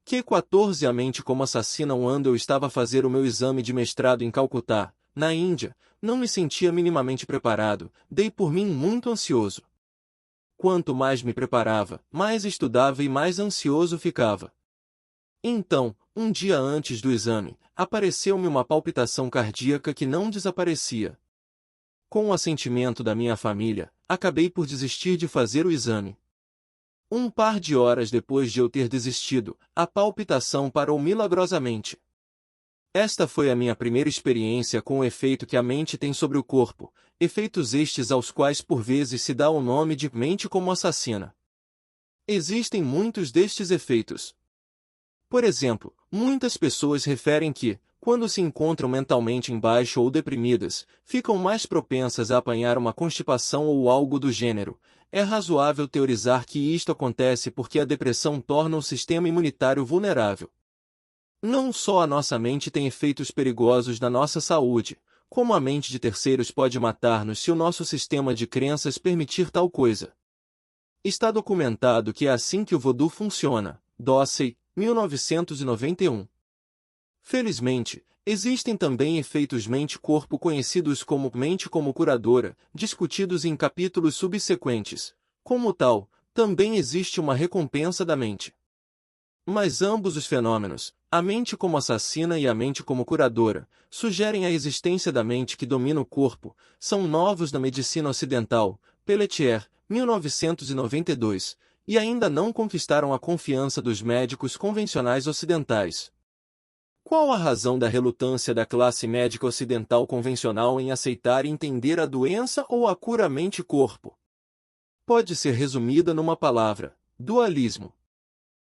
Q14 A mente como assassina. Quando eu estava a fazer o meu exame de mestrado em Calcutá, na Índia, não me sentia minimamente preparado, dei por mim muito ansioso. Quanto mais me preparava, mais estudava e mais ansioso ficava. Então, um dia antes do exame, apareceu-me uma palpitação cardíaca que não desaparecia. Com o assentimento da minha família, acabei por desistir de fazer o exame. Um par de horas depois de eu ter desistido, a palpitação parou milagrosamente. Esta foi a minha primeira experiência com o efeito que a mente tem sobre o corpo, efeitos estes aos quais por vezes se dá o nome de mente como assassina. Existem muitos destes efeitos. Por exemplo, muitas pessoas referem que, quando se encontram mentalmente embaixo ou deprimidas, ficam mais propensas a apanhar uma constipação ou algo do gênero. É razoável teorizar que isto acontece porque a depressão torna o sistema imunitário vulnerável. Não só a nossa mente tem efeitos perigosos na nossa saúde, como a mente de terceiros pode matar-nos se o nosso sistema de crenças permitir tal coisa. Está documentado que é assim que o voodoo funciona. Dossey, 1991. Felizmente, existem também efeitos mente-corpo conhecidos como mente como curadora, discutidos em capítulos subsequentes. Como tal, também existe uma recompensa da mente. Mas ambos os fenômenos, a mente como assassina e a mente como curadora, sugerem a existência da mente que domina o corpo, são novos na medicina ocidental, Pelletier, 1992, e ainda não conquistaram a confiança dos médicos convencionais ocidentais. Qual a razão da relutância da classe médica ocidental convencional em aceitar e entender a doença ou a cura mente-corpo? Pode ser resumida numa palavra: dualismo.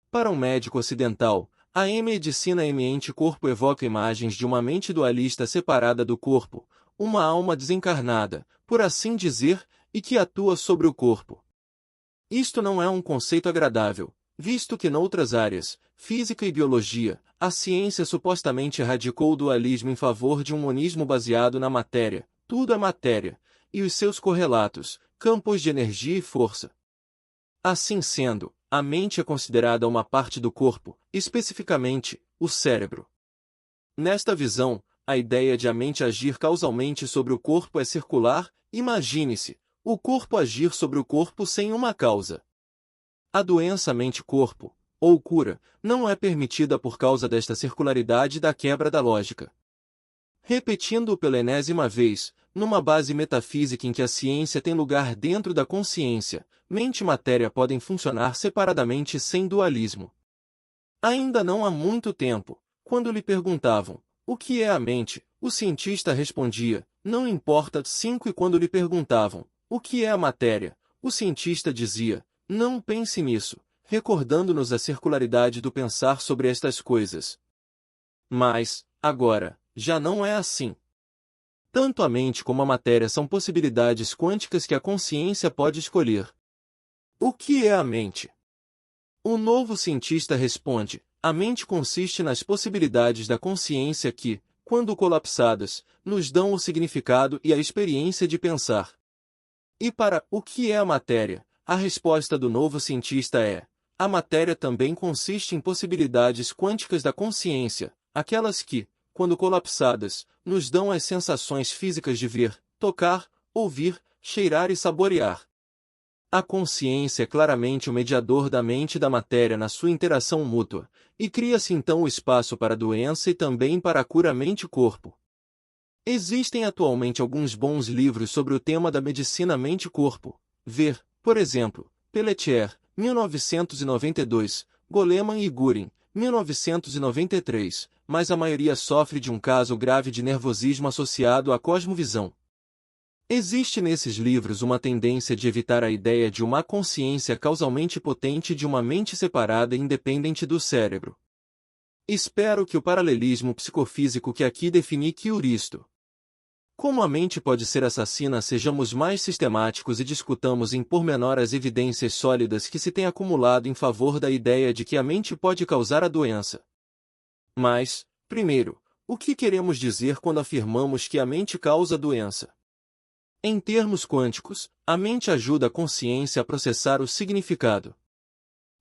Para um médico ocidental, a medicina mente-corpo evoca imagens de uma mente dualista separada do corpo, uma alma desencarnada, por assim dizer, e que atua sobre o corpo. Isto não é um conceito agradável, visto que noutras áreas, física e biologia, a ciência supostamente erradicou o dualismo em favor de um monismo baseado na matéria, tudo é matéria, e os seus correlatos, campos de energia e força. Assim sendo, a mente é considerada uma parte do corpo, especificamente, o cérebro. Nesta visão, a ideia de a mente agir causalmente sobre o corpo é circular. Imagine-se, o corpo agir sobre o corpo sem uma causa. A doença mente-corpo, ou cura, não é permitida por causa desta circularidade da quebra da lógica. Repetindo-o pela enésima vez, numa base metafísica em que a ciência tem lugar dentro da consciência, mente e matéria podem funcionar separadamente sem dualismo. Ainda não há muito tempo, quando lhe perguntavam, o que é a mente, o cientista respondia, não importa. 5 E quando lhe perguntavam, o que é a matéria, o cientista dizia, não pense nisso, recordando-nos a circularidade do pensar sobre estas coisas. Mas, agora, já não é assim. Tanto a mente como a matéria são possibilidades quânticas que a consciência pode escolher. O que é a mente? O novo cientista responde, a mente consiste nas possibilidades da consciência que, quando colapsadas, nos dão o significado e a experiência de pensar. E para o que é a matéria, a resposta do novo cientista é, a matéria também consiste em possibilidades quânticas da consciência, aquelas que, quando colapsadas, nos dão as sensações físicas de ver, tocar, ouvir, cheirar e saborear. A consciência é claramente o mediador da mente e da matéria na sua interação mútua, e cria-se então o espaço para a doença e também para a cura mente-corpo. Existem atualmente alguns bons livros sobre o tema da medicina mente-corpo. Ver, por exemplo, Pelletier, 1992, Goleman e Gurin, 1993, mas a maioria sofre de um caso grave de nervosismo associado à cosmovisão. Existe nesses livros uma tendência de evitar a ideia de uma consciência causalmente potente e de uma mente separada e independente do cérebro. Espero que o paralelismo psicofísico que aqui defini que Euristo. Como a mente pode ser assassina, sejamos mais sistemáticos e discutamos em pormenor as evidências sólidas que se têm acumulado em favor da ideia de que a mente pode causar a doença. Mas, primeiro, o que queremos dizer quando afirmamos que a mente causa a doença? Em termos quânticos, a mente ajuda a consciência a processar o significado.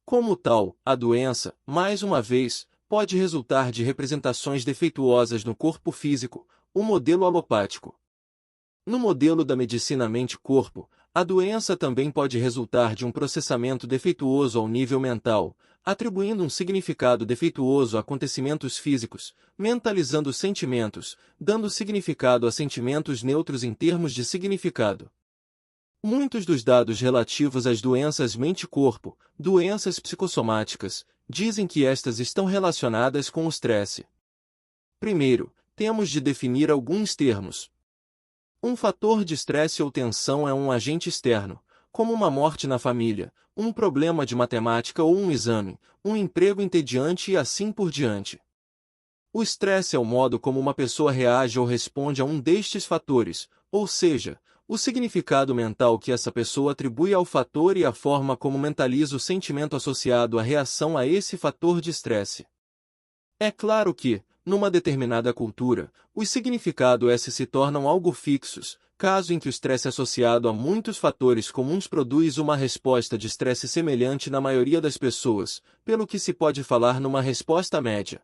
Como tal, a doença, mais uma vez, pode resultar de representações defeituosas no corpo físico, o modelo alopático. No modelo da medicina mente-corpo, a doença também pode resultar de um processamento defeituoso ao nível mental, atribuindo um significado defeituoso a acontecimentos físicos, mentalizando sentimentos, dando significado a sentimentos neutros em termos de significado. Muitos dos dados relativos às doenças mente-corpo, doenças psicossomáticas, dizem que estas estão relacionadas com o estresse. Primeiro, temos de definir alguns termos. Um fator de estresse ou tensão é um agente externo, como uma morte na família, um problema de matemática ou um exame, um emprego entediante e assim por diante. O estresse é o modo como uma pessoa reage ou responde a um destes fatores, ou seja, o significado mental que essa pessoa atribui ao fator e a forma como mentaliza o sentimento associado à reação a esse fator de estresse. É claro que, numa determinada cultura, os significados se tornam algo fixos, caso em que o estresse associado a muitos fatores comuns produz uma resposta de estresse semelhante na maioria das pessoas, pelo que se pode falar numa resposta média.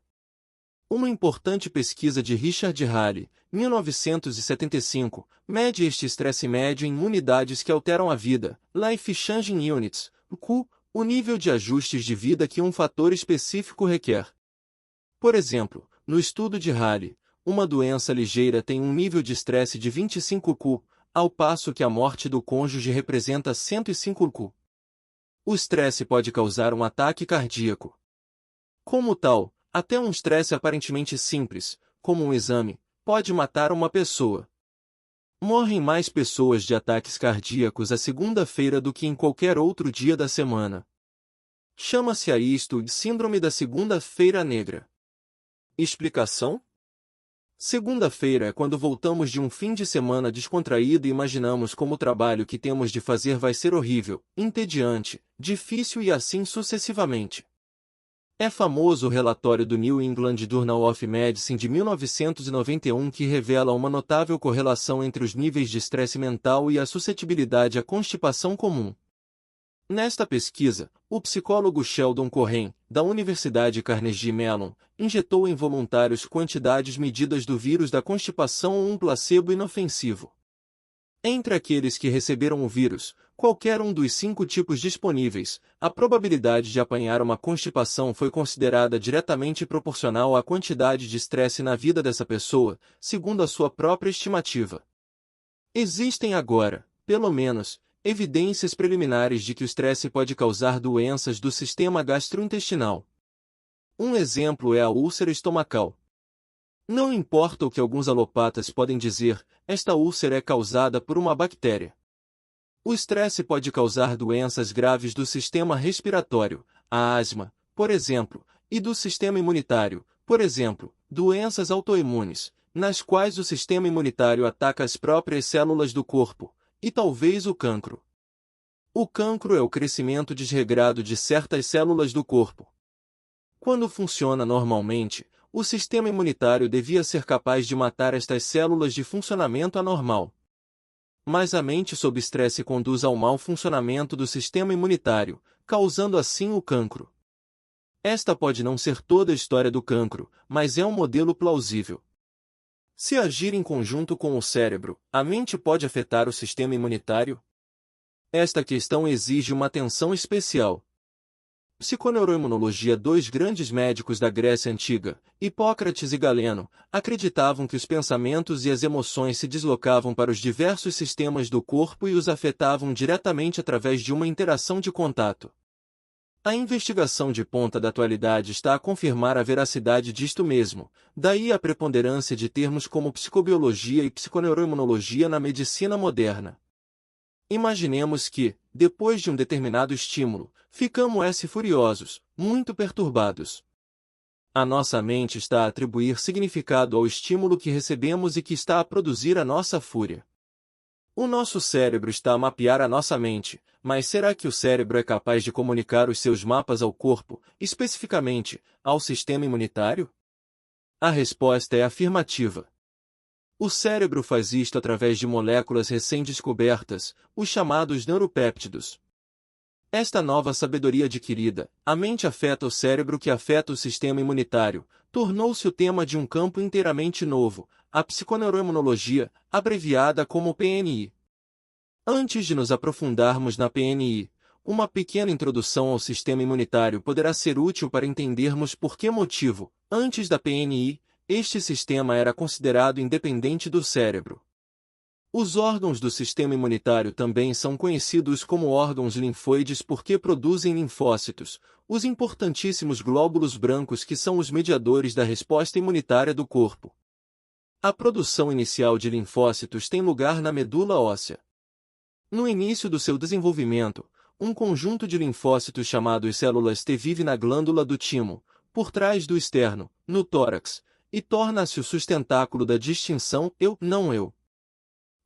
Uma importante pesquisa de Richard Halley, 1975, mede este estresse médio em unidades que alteram a vida, Life Changing Units, (QU), o nível de ajustes de vida que um fator específico requer. Por exemplo, no estudo de Halley, uma doença ligeira tem um nível de estresse de 25 QU, ao passo que a morte do cônjuge representa 105 QU. O estresse pode causar um ataque cardíaco. Como tal, até um estresse aparentemente simples, como um exame, pode matar uma pessoa. Morrem mais pessoas de ataques cardíacos à segunda-feira do que em qualquer outro dia da semana. Chama-se a isto de Síndrome da Segunda-feira Negra. Explicação? Segunda-feira é quando voltamos de um fim de semana descontraído e imaginamos como o trabalho que temos de fazer vai ser horrível, entediante, difícil e assim sucessivamente. É famoso o relatório do New England Journal of Medicine de 1991 que revela uma notável correlação entre os níveis de estresse mental e a suscetibilidade à constipação comum. Nesta pesquisa, o psicólogo Sheldon Cohen, da Universidade Carnegie Mellon, injetou em voluntários quantidades medidas do vírus da constipação ou um placebo inofensivo. Entre aqueles que receberam o vírus, qualquer um dos 5 tipos disponíveis, a probabilidade de apanhar uma constipação foi considerada diretamente proporcional à quantidade de estresse na vida dessa pessoa, segundo a sua própria estimativa. Existem agora, pelo menos, evidências preliminares de que o estresse pode causar doenças do sistema gastrointestinal. Um exemplo é a úlcera estomacal. Não importa o que alguns alopatas podem dizer, esta úlcera é causada por uma bactéria. O estresse pode causar doenças graves do sistema respiratório, a asma, por exemplo, e do sistema imunitário, por exemplo, doenças autoimunes, nas quais o sistema imunitário ataca as próprias células do corpo, e talvez o cancro. O cancro é o crescimento desregrado de certas células do corpo. Quando funciona normalmente, o sistema imunitário devia ser capaz de matar estas células de funcionamento anormal. Mas a mente sob estresse conduz ao mau funcionamento do sistema imunitário, causando assim o cancro. Esta pode não ser toda a história do cancro, mas é um modelo plausível. Se agir em conjunto com o cérebro, a mente pode afetar o sistema imunitário? Esta questão exige uma atenção especial. Psiconeuroimunologia. Dois grandes médicos da Grécia Antiga, Hipócrates e Galeno, acreditavam que os pensamentos e as emoções se deslocavam para os diversos sistemas do corpo e os afetavam diretamente através de uma interação de contato. A investigação de ponta da atualidade está a confirmar a veracidade disto mesmo, daí a preponderância de termos como psicobiologia e psiconeuroimunologia na medicina moderna. Imaginemos que, depois de um determinado estímulo, ficamos furiosos, muito perturbados. A nossa mente está a atribuir significado ao estímulo que recebemos e que está a produzir a nossa fúria. O nosso cérebro está a mapear a nossa mente, mas será que o cérebro é capaz de comunicar os seus mapas ao corpo, especificamente, ao sistema imunitário? A resposta é afirmativa. O cérebro faz isto através de moléculas recém-descobertas, os chamados neuropéptidos. Esta nova sabedoria adquirida, a mente afeta o cérebro que afeta o sistema imunitário, tornou-se o tema de um campo inteiramente novo, a psiconeuroimunologia, abreviada como PNI. Antes de nos aprofundarmos na PNI, uma pequena introdução ao sistema imunitário poderá ser útil para entendermos por que motivo, antes da PNI, este sistema era considerado independente do cérebro. Os órgãos do sistema imunitário também são conhecidos como órgãos linfóides porque produzem linfócitos, os importantíssimos glóbulos brancos que são os mediadores da resposta imunitária do corpo. A produção inicial de linfócitos tem lugar na medula óssea. No início do seu desenvolvimento, um conjunto de linfócitos chamados células T vive na glândula do timo, por trás do externo, no tórax, e torna-se o sustentáculo da distinção eu-não eu.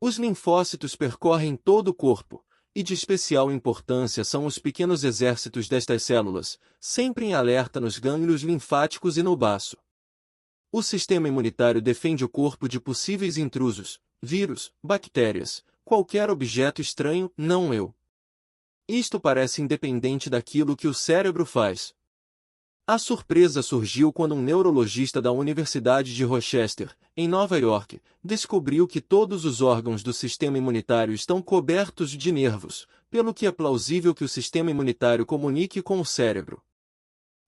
Os linfócitos percorrem todo o corpo, e de especial importância são os pequenos exércitos destas células, sempre em alerta nos gânglios linfáticos e no baço. O sistema imunitário defende o corpo de possíveis intrusos, vírus, bactérias, qualquer objeto estranho, não eu. Isto parece independente daquilo que o cérebro faz. A surpresa surgiu quando um neurologista da Universidade de Rochester, em Nova York, descobriu que todos os órgãos do sistema imunitário estão cobertos de nervos, pelo que é plausível que o sistema imunitário comunique com o cérebro.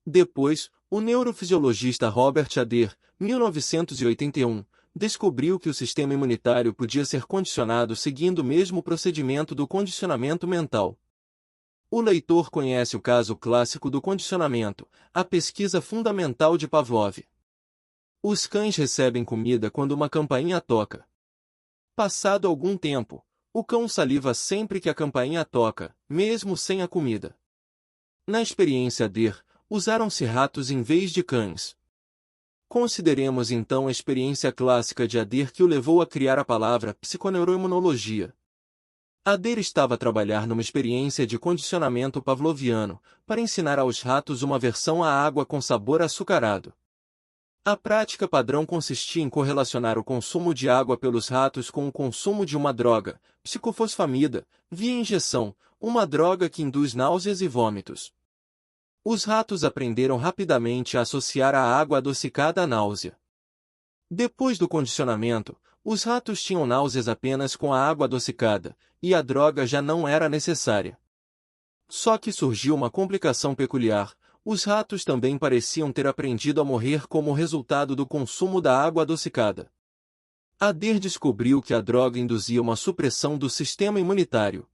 Depois, o neurofisiologista Robert Adair, 1981, descobriu que o sistema imunitário podia ser condicionado seguindo o mesmo procedimento do condicionamento mental. O leitor conhece o caso clássico do condicionamento, a pesquisa fundamental de Pavlov. Os cães recebem comida quando uma campainha toca. Passado algum tempo, o cão saliva sempre que a campainha toca, mesmo sem a comida. Na experiência Adair, usaram-se ratos em vez de cães. Consideremos então a experiência clássica de Adair que o levou a criar a palavra psiconeuroimunologia. Adair estava a trabalhar numa experiência de condicionamento pavloviano, para ensinar aos ratos uma aversão à água com sabor açucarado. A prática padrão consistia em correlacionar o consumo de água pelos ratos com o consumo de uma droga, psicofosfamida, via injeção, uma droga que induz náuseas e vômitos. Os ratos aprenderam rapidamente a associar a água adocicada à náusea. Depois do condicionamento, os ratos tinham náuseas apenas com a água adocicada, e a droga já não era necessária. Só que surgiu uma complicação peculiar: os ratos também pareciam ter aprendido a morrer como resultado do consumo da água adocicada. Adair descobriu que a droga induzia uma supressão do sistema imunitário.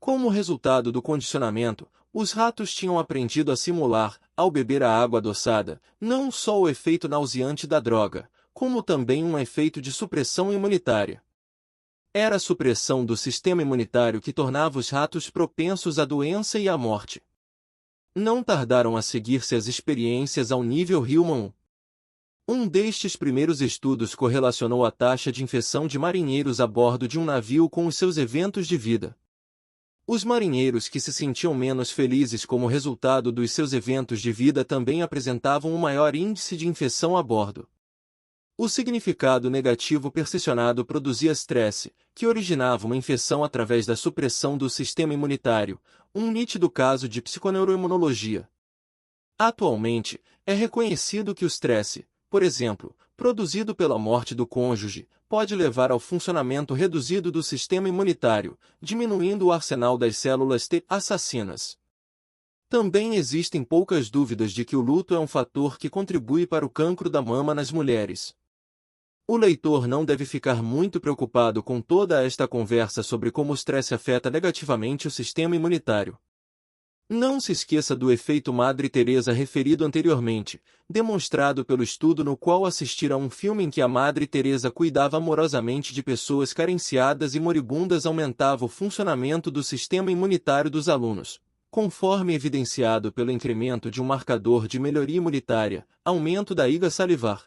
Como resultado do condicionamento, os ratos tinham aprendido a simular, ao beber a água adoçada, não só o efeito nauseante da droga, como também um efeito de supressão imunitária. Era a supressão do sistema imunitário que tornava os ratos propensos à doença e à morte. Não tardaram a seguir-se as experiências ao nível Hillman 1. Um destes primeiros estudos correlacionou a taxa de infecção de marinheiros a bordo de um navio com os seus eventos de vida. Os marinheiros que se sentiam menos felizes como resultado dos seus eventos de vida também apresentavam um maior índice de infecção a bordo. O significado negativo percepcionado produzia estresse, que originava uma infecção através da supressão do sistema imunitário, um nítido caso de psiconeuroimunologia. Atualmente, é reconhecido que o estresse, por exemplo, produzido pela morte do cônjuge, pode levar ao funcionamento reduzido do sistema imunitário, diminuindo o arsenal das células T assassinas. Também existem poucas dúvidas de que o luto é um fator que contribui para o cancro da mama nas mulheres. O leitor não deve ficar muito preocupado com toda esta conversa sobre como o estresse afeta negativamente o sistema imunitário. Não se esqueça do efeito Madre Teresa referido anteriormente, demonstrado pelo estudo no qual assistira a um filme em que a Madre Teresa cuidava amorosamente de pessoas carenciadas e moribundas aumentava o funcionamento do sistema imunitário dos alunos, conforme evidenciado pelo incremento de um marcador de melhoria imunitária, aumento da íga salivar.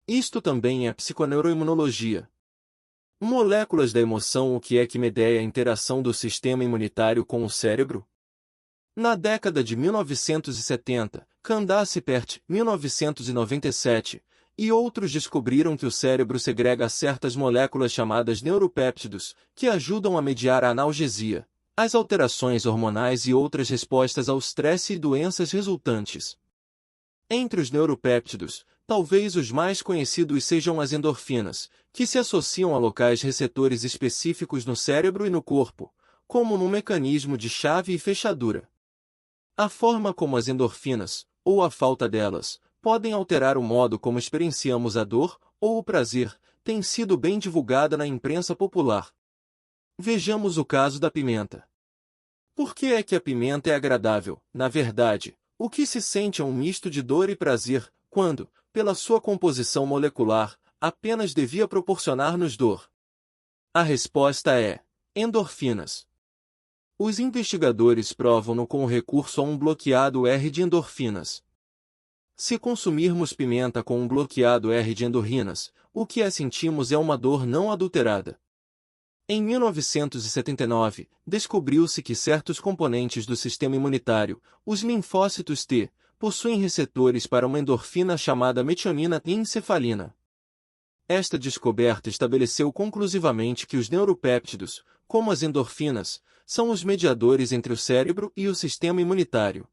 Isto também é psiconeuroimunologia. Moléculas da emoção. O que é que medeia a interação do sistema imunitário com o cérebro? Na década de 1970, Candace Pert, 1997, e outros descobriram que o cérebro segrega certas moléculas chamadas neuropéptidos, que ajudam a mediar a analgesia, as alterações hormonais e outras respostas ao estresse e doenças resultantes. Entre os neuropéptidos, talvez os mais conhecidos sejam as endorfinas, que se associam a locais receptores específicos no cérebro e no corpo, como num mecanismo de chave e fechadura. A forma como as endorfinas, ou a falta delas, podem alterar o modo como experienciamos a dor ou o prazer, tem sido bem divulgada na imprensa popular. Vejamos o caso da pimenta. Por que é que a pimenta é agradável? Na verdade, o que se sente é um misto de dor e prazer, quando, pela sua composição molecular, apenas devia proporcionar-nos dor. A resposta é: endorfinas. Os investigadores provam-no com o recurso a um bloqueado R de endorfinas. Se consumirmos pimenta com um bloqueado R de endorfinas, o que sentimos é uma dor não adulterada. Em 1979, descobriu-se que certos componentes do sistema imunitário, os linfócitos T, possuem receptores para uma endorfina chamada metionina e encefalina. Esta descoberta estabeleceu conclusivamente que os neuropéptidos, como as endorfinas, são os mediadores entre o cérebro e o sistema imunitário.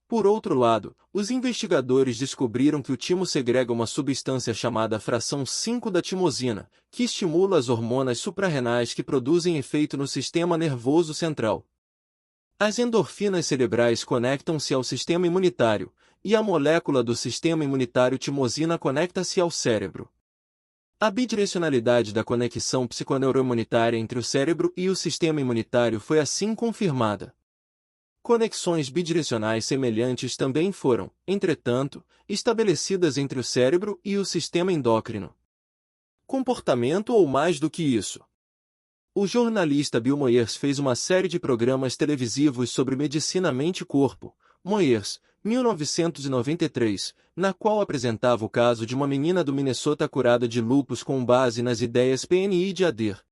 Por outro lado, os investigadores descobriram que o timo segrega uma substância chamada fração 5 da timosina, que estimula as hormonas suprarrenais que produzem efeito no sistema nervoso central. As endorfinas cerebrais conectam-se ao sistema imunitário, e a molécula do sistema imunitário timosina conecta-se ao cérebro. A bidirecionalidade da conexão psiconeuroimunitária entre o cérebro e o sistema imunitário foi assim confirmada. Conexões bidirecionais semelhantes também foram, entretanto, estabelecidas entre o cérebro e o sistema endócrino. Comportamento ou mais do que isso. O jornalista Bill Moyers fez uma série de programas televisivos sobre medicina mente-corpo, Moyers, 1993, na qual apresentava o caso de uma menina do Minnesota curada de lúpus com base nas ideias PNI de Adair.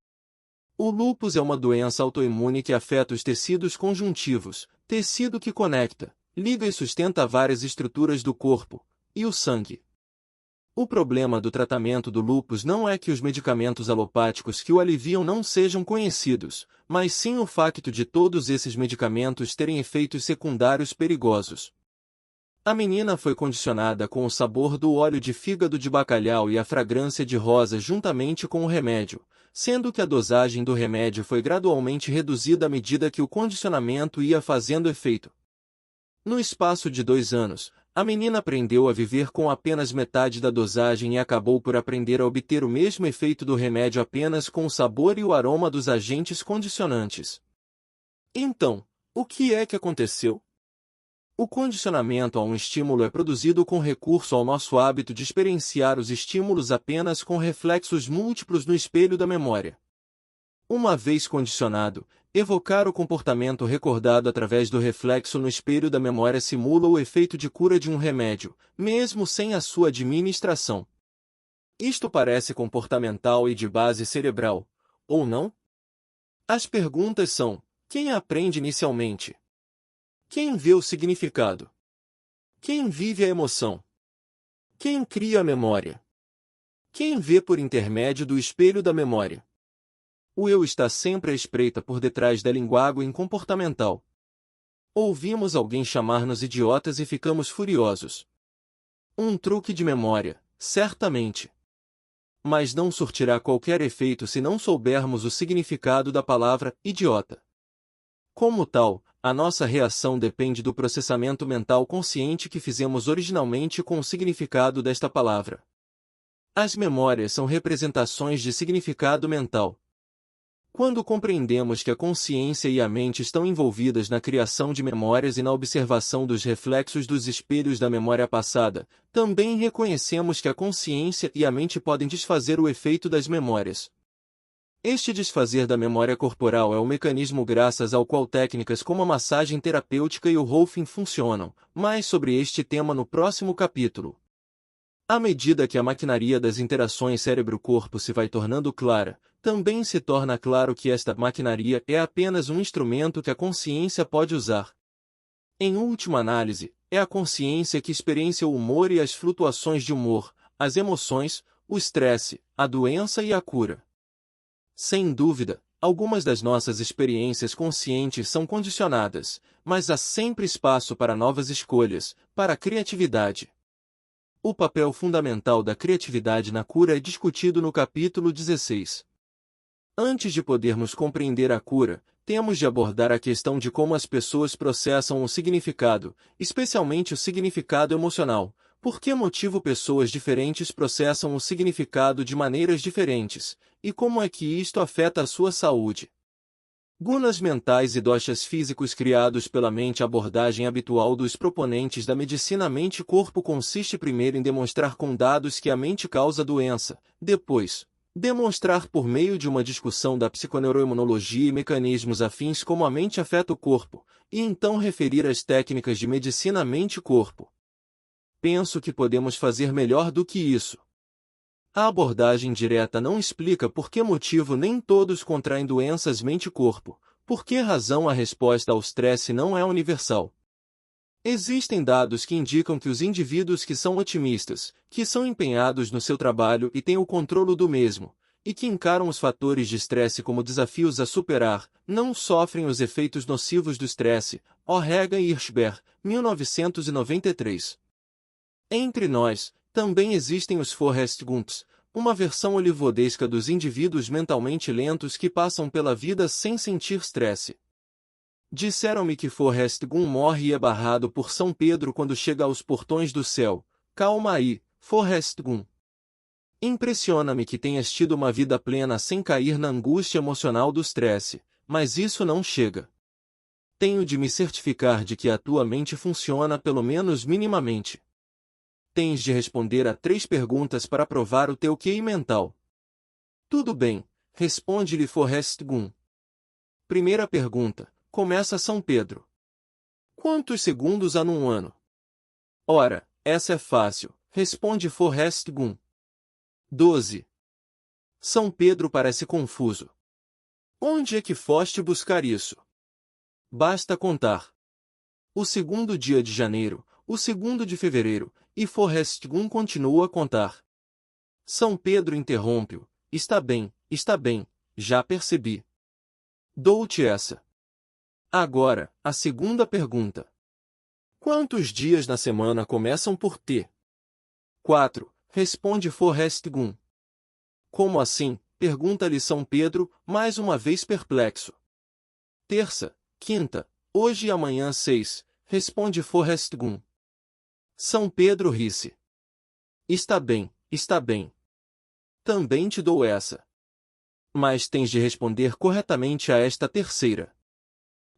O lúpus é uma doença autoimune que afeta os tecidos conjuntivos, tecido que conecta, liga e sustenta várias estruturas do corpo, e o sangue. O problema do tratamento do lúpus não é que os medicamentos alopáticos que o aliviam não sejam conhecidos, mas sim o facto de todos esses medicamentos terem efeitos secundários perigosos. A menina foi condicionada com o sabor do óleo de fígado de bacalhau e a fragrância de rosa juntamente com o remédio, sendo que a dosagem do remédio foi gradualmente reduzida à medida que o condicionamento ia fazendo efeito. No espaço de 2 anos, a menina aprendeu a viver com apenas metade da dosagem e acabou por aprender a obter o mesmo efeito do remédio apenas com o sabor e o aroma dos agentes condicionantes. Então, o que é que aconteceu? O condicionamento a um estímulo é produzido com recurso ao nosso hábito de experienciar os estímulos apenas com reflexos múltiplos no espelho da memória. Uma vez condicionado, evocar o comportamento recordado através do reflexo no espelho da memória simula o efeito de cura de um remédio, mesmo sem a sua administração. Isto parece comportamental e de base cerebral, ou não? As perguntas são: quem aprende inicialmente? Quem vê o significado? Quem vive a emoção? Quem cria a memória? Quem vê por intermédio do espelho da memória? O eu está sempre à espreita por detrás da linguagem comportamental. Ouvimos alguém chamar-nos idiotas e ficamos furiosos. Um truque de memória, certamente. Mas não surtirá qualquer efeito se não soubermos o significado da palavra idiota. Como tal, a nossa reação depende do processamento mental consciente que fizemos originalmente com o significado desta palavra. As memórias são representações de significado mental. Quando compreendemos que a consciência e a mente estão envolvidas na criação de memórias e na observação dos reflexos dos espelhos da memória passada, também reconhecemos que a consciência e a mente podem desfazer o efeito das memórias. Este desfazer da memória corporal é o mecanismo graças ao qual técnicas como a massagem terapêutica e o Rolfing funcionam, mais sobre este tema no próximo capítulo. À medida que a maquinaria das interações cérebro-corpo se vai tornando clara, também se torna claro que esta maquinaria é apenas um instrumento que a consciência pode usar. Em última análise, é a consciência que experiencia o humor e as flutuações de humor, as emoções, o estresse, a doença e a cura. Sem dúvida, Algumas das nossas experiências conscientes são condicionadas, mas há sempre espaço para novas escolhas, para a criatividade. O papel fundamental da criatividade na cura é discutido no capítulo 16. Antes de podermos compreender a cura, temos de abordar a questão de como as pessoas processam o significado, especialmente o significado emocional. Por que motivo pessoas diferentes processam o significado de maneiras diferentes, e como é que isto afeta a sua saúde? Gunas mentais e doshas físicos criados pela mente. A abordagem habitual dos proponentes da medicina mente-corpo consiste primeiro em demonstrar com dados que a mente causa doença, depois, demonstrar por meio de uma discussão da psiconeuroimunologia e mecanismos afins como a mente afeta o corpo, e então referir as técnicas de medicina mente-corpo. Penso que podemos fazer melhor do que isso. A abordagem direta não explica por que motivo nem todos contraem doenças mente-corpo, por que razão a resposta ao estresse não é universal. Existem dados que indicam que os indivíduos que são otimistas, que são empenhados no seu trabalho e têm o controle do mesmo, e que encaram os fatores de estresse como desafios a superar, não sofrem os efeitos nocivos do estresse. Orrega e Hirschberg, 1993. Entre nós, também existem os Forrest-Gumps, uma versão olivodesca dos indivíduos mentalmente lentos que passam pela vida sem sentir estresse. Disseram-me que Forrest Gump morre e é barrado por São Pedro quando chega aos portões do céu. Calma aí, Forrest Gump. Impressiona-me que tenhas tido uma vida plena sem cair na angústia emocional do estresse, mas isso não chega. Tenho de me certificar de que a tua mente funciona pelo menos minimamente. Tens de responder a 3 perguntas para provar o teu QI mental. Tudo bem, responde-lhe Forrest Gump. Primeira pergunta, começa São Pedro. Quantos segundos há num ano? Ora, essa é fácil, responde Forrest Gump. 12. São Pedro parece confuso. Onde é que foste buscar isso? Basta contar. O segundo dia de janeiro, o segundo de fevereiro, e Forrest Gump continua a contar. São Pedro interrompe-o. Está bem, já percebi. Dou-te essa. Agora, a segunda pergunta. Quantos dias na semana começam por T? 4. Responde Forrest Gump. Como assim? Pergunta-lhe São Pedro, mais uma vez perplexo. Terça, quinta, hoje e amanhã 6. Responde Forrest Gump. São Pedro ri-se. Está bem. Também te dou essa. Mas tens de responder corretamente a esta terceira.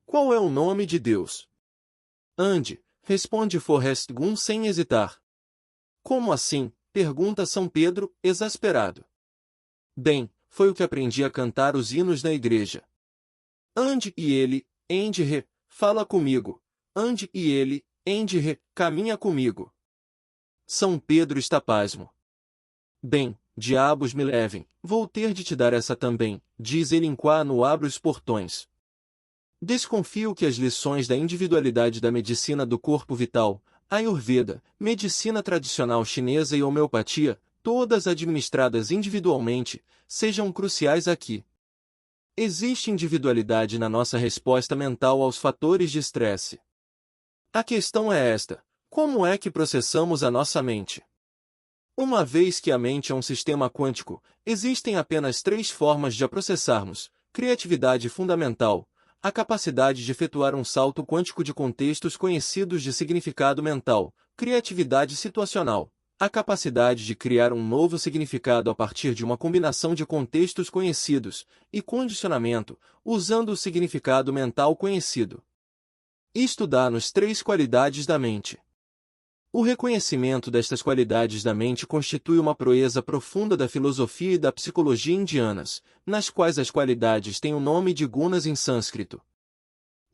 Qual é o nome de Deus? Ande, responde Forrest Gump sem hesitar. Como assim? Pergunta São Pedro, exasperado. Bem, foi o que aprendi a cantar os hinos na igreja. Ande e ele, ende re, fala comigo. Ande e ele, ende re, caminha comigo. São Pedro está pasmo. Bem, diabos me levem, vou ter de te dar essa também, diz ele enquanto abre os portões. Desconfio que as lições da individualidade da medicina do corpo vital, Ayurveda, medicina tradicional chinesa e homeopatia, todas administradas individualmente, sejam cruciais aqui. Existe individualidade na nossa resposta mental aos fatores de estresse. A questão é esta: como é que processamos a nossa mente? Uma vez que a mente é um sistema quântico, existem apenas 3 formas de a processarmos: criatividade fundamental, a capacidade de efetuar um salto quântico de contextos conhecidos de significado mental, criatividade situacional, a capacidade de criar um novo significado a partir de uma combinação de contextos conhecidos, e condicionamento, usando o significado mental conhecido. Isto dá-nos 3 qualidades da mente. O reconhecimento destas qualidades da mente constitui uma proeza profunda da filosofia e da psicologia indianas, nas quais as qualidades têm o nome de gunas em sânscrito.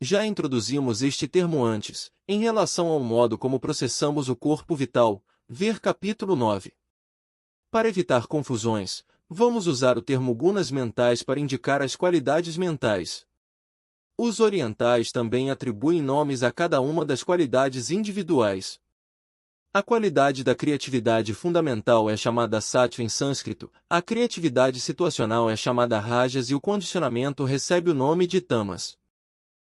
Já introduzimos este termo antes, em relação ao modo como processamos o corpo vital, ver capítulo 9. Para evitar confusões, vamos usar o termo gunas mentais para indicar as qualidades mentais. Os orientais também atribuem nomes a cada uma das qualidades individuais. A qualidade da criatividade fundamental é chamada sattva em sânscrito, a criatividade situacional é chamada rajas e o condicionamento recebe o nome de tamas.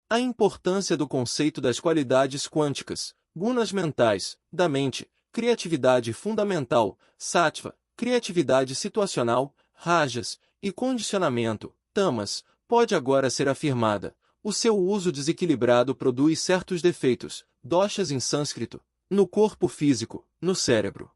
A importância do conceito das qualidades quânticas, gunas mentais, da mente, criatividade fundamental, sattva, criatividade situacional, rajas, e condicionamento, tamas, pode agora ser afirmada. O seu uso desequilibrado produz certos defeitos, doshas em sânscrito, no corpo físico, no cérebro.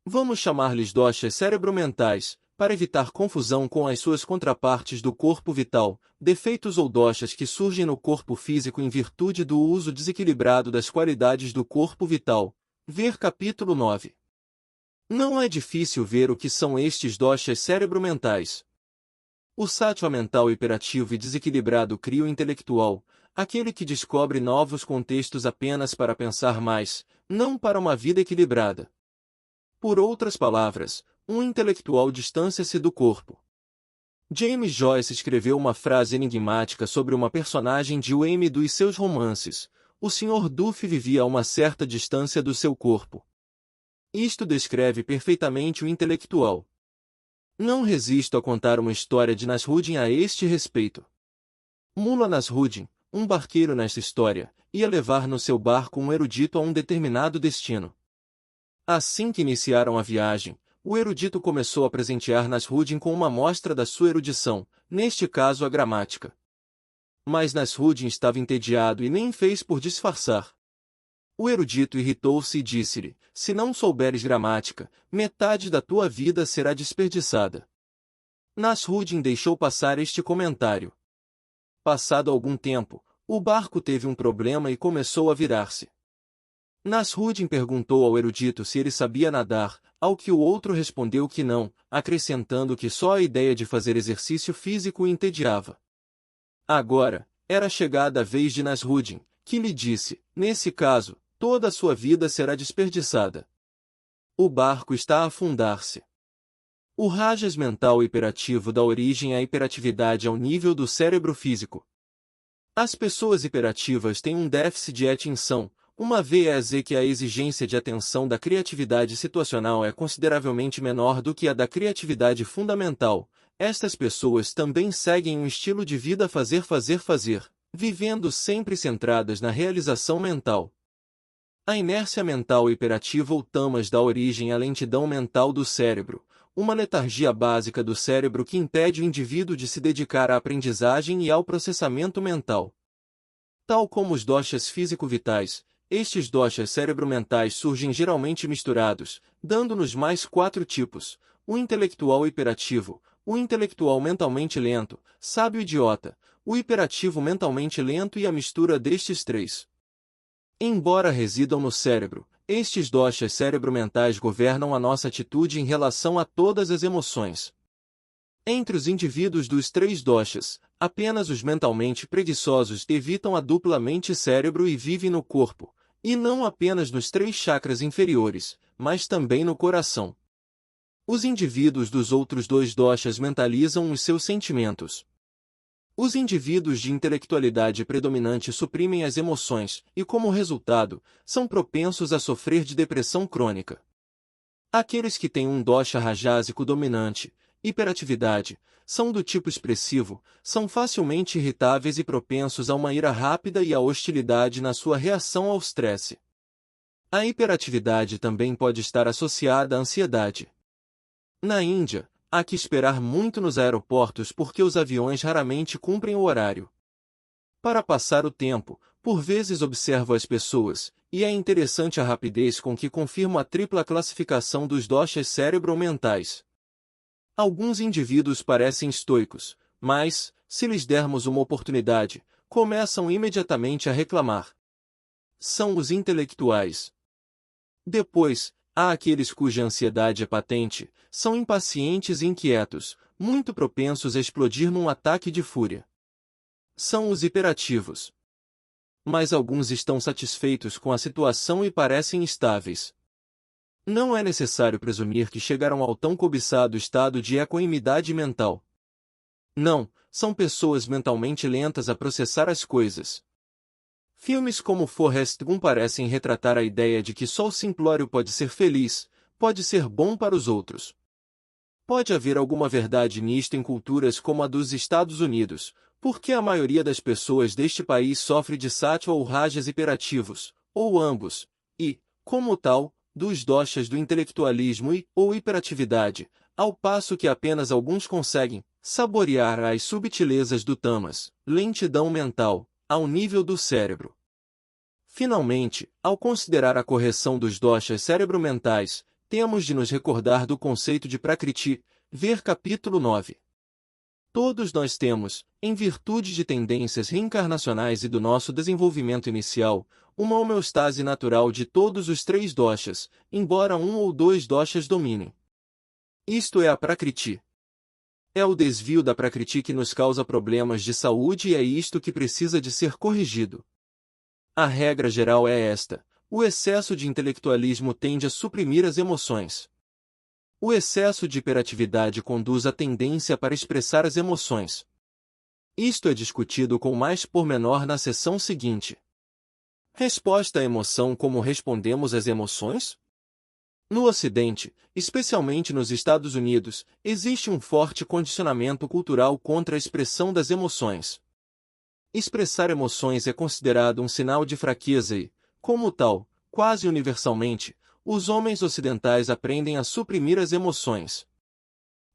Vamos chamar-lhes doshas cerebromentais, para evitar confusão com as suas contrapartes do corpo vital, defeitos ou doshas que surgem no corpo físico em virtude do uso desequilibrado das qualidades do corpo vital. Ver capítulo 9. Não é difícil ver o que são estes doshas cerebromentais. O sattva mental hiperativo e desequilibrado cria o intelectual, aquele que descobre novos contextos apenas para pensar mais, não para uma vida equilibrada. Por outras palavras, um intelectual distancia-se do corpo. James Joyce escreveu uma frase enigmática sobre uma personagem de Wayne dos seus romances. O Sr. Duff vivia a uma certa distância do seu corpo. Isto descreve perfeitamente o intelectual. Não resisto a contar uma história de Nasruddin a este respeito. Mullah Nasruddin, um barqueiro nesta história, ia levar no seu barco um erudito a um determinado destino. Assim que iniciaram a viagem, o erudito começou a presentear Nasruddin com uma amostra da sua erudição, neste caso a gramática. Mas Nasruddin estava entediado e nem fez por disfarçar. O erudito irritou-se e disse-lhe: se não souberes gramática, metade da tua vida será desperdiçada. Nasruddin deixou passar este comentário. Passado algum tempo, o barco teve um problema e começou a virar-se. Nasruddin perguntou ao erudito se ele sabia nadar, ao que o outro respondeu que não, acrescentando que só a ideia de fazer exercício físico o entediava. Agora, era chegada a vez de Nasruddin, que lhe disse: nesse caso, toda a sua vida será desperdiçada. O barco está a afundar-se. O rajas mental hiperativo dá origem à hiperatividade ao nível do cérebro físico. As pessoas hiperativas têm um déficit de atenção, uma vez que a exigência de atenção da criatividade situacional é consideravelmente menor do que a da criatividade fundamental. Estas pessoas também seguem um estilo de vida fazer, vivendo sempre centradas na realização mental. A inércia mental hiperativa ou tamas dá origem à lentidão mental do cérebro, uma letargia básica do cérebro que impede o indivíduo de se dedicar à aprendizagem e ao processamento mental. Tal como os doshas físico-vitais, estes doshas cerebromentais surgem geralmente misturados, dando-nos mais 4 tipos: o intelectual hiperativo, o intelectual mentalmente lento, sábio idiota, o hiperativo mentalmente lento e a mistura destes 3. Embora residam no cérebro, estes doshas cerebromentais governam a nossa atitude em relação a todas as emoções. Entre os indivíduos dos 3 doshas, apenas os mentalmente preguiçosos evitam a dupla mente e cérebro e vivem no corpo, e não apenas nos 3 chakras inferiores, mas também no coração. Os indivíduos dos outros 2 doshas mentalizam os seus sentimentos. Os indivíduos de intelectualidade predominante suprimem as emoções e, como resultado, são propensos a sofrer de depressão crônica. Aqueles que têm um dosha rajásico dominante, hiperatividade, são do tipo expressivo, são facilmente irritáveis e propensos a uma ira rápida e à hostilidade na sua reação ao estresse. A hiperatividade também pode estar associada à ansiedade. Na Índia, há que esperar muito nos aeroportos porque os aviões raramente cumprem o horário. Para passar o tempo, por vezes observo as pessoas, e é interessante a rapidez com que confirmo a tripla classificação dos doshas cerebro-mentais. Alguns indivíduos parecem estoicos, mas, se lhes dermos uma oportunidade, começam imediatamente a reclamar. São os intelectuais. Depois, há aqueles cuja ansiedade é patente, são impacientes e inquietos, muito propensos a explodir num ataque de fúria. São os hiperativos. Mas alguns estão satisfeitos com a situação e parecem estáveis. Não é necessário presumir que chegaram ao tão cobiçado estado de equanimidade mental. Não, são pessoas mentalmente lentas a processar as coisas. Filmes como Forrest Gump parecem retratar a ideia de que só o simplório pode ser feliz, pode ser bom para os outros. Pode haver alguma verdade nisto em culturas como a dos Estados Unidos, porque a maioria das pessoas deste país sofre de sattva ou rajas hiperativos, ou ambos, e, como tal, dos doshas do intelectualismo ou hiperatividade, ao passo que apenas alguns conseguem saborear as subtilezas do tamas, lentidão mental, ao nível do cérebro. Finalmente, ao considerar a correção dos doshas cerebro-mentais, temos de nos recordar do conceito de Prakriti, ver capítulo 9. Todos nós temos, em virtude de tendências reencarnacionais e do nosso desenvolvimento inicial, uma homeostase natural de todos os 3 doshas, embora um ou 2 doshas dominem. Isto é a Prakriti. É o desvio da Prakriti que nos causa problemas de saúde e é isto que precisa de ser corrigido. A regra geral é esta: o excesso de intelectualismo tende a suprimir as emoções. O excesso de hiperatividade conduz à tendência para expressar as emoções. Isto é discutido com mais pormenor na seção seguinte. Resposta à emoção: como respondemos às emoções? No Ocidente, especialmente nos Estados Unidos, existe um forte condicionamento cultural contra a expressão das emoções. Expressar emoções é considerado um sinal de fraqueza e, como tal, quase universalmente, os homens ocidentais aprendem a suprimir as emoções.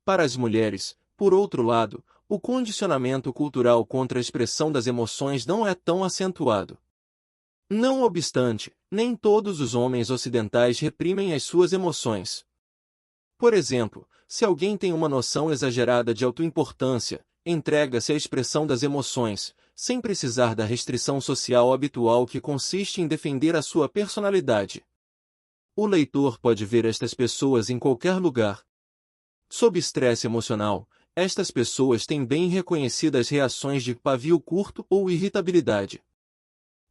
Para as mulheres, por outro lado, o condicionamento cultural contra a expressão das emoções não é tão acentuado. Não obstante, nem todos os homens ocidentais reprimem as suas emoções. Por exemplo, se alguém tem uma noção exagerada de autoimportância, entrega-se à expressão das emoções, sem precisar da restrição social habitual que consiste em defender a sua personalidade. O leitor pode ver estas pessoas em qualquer lugar. Sob estresse emocional, estas pessoas têm bem reconhecidas reações de pavio curto ou irritabilidade.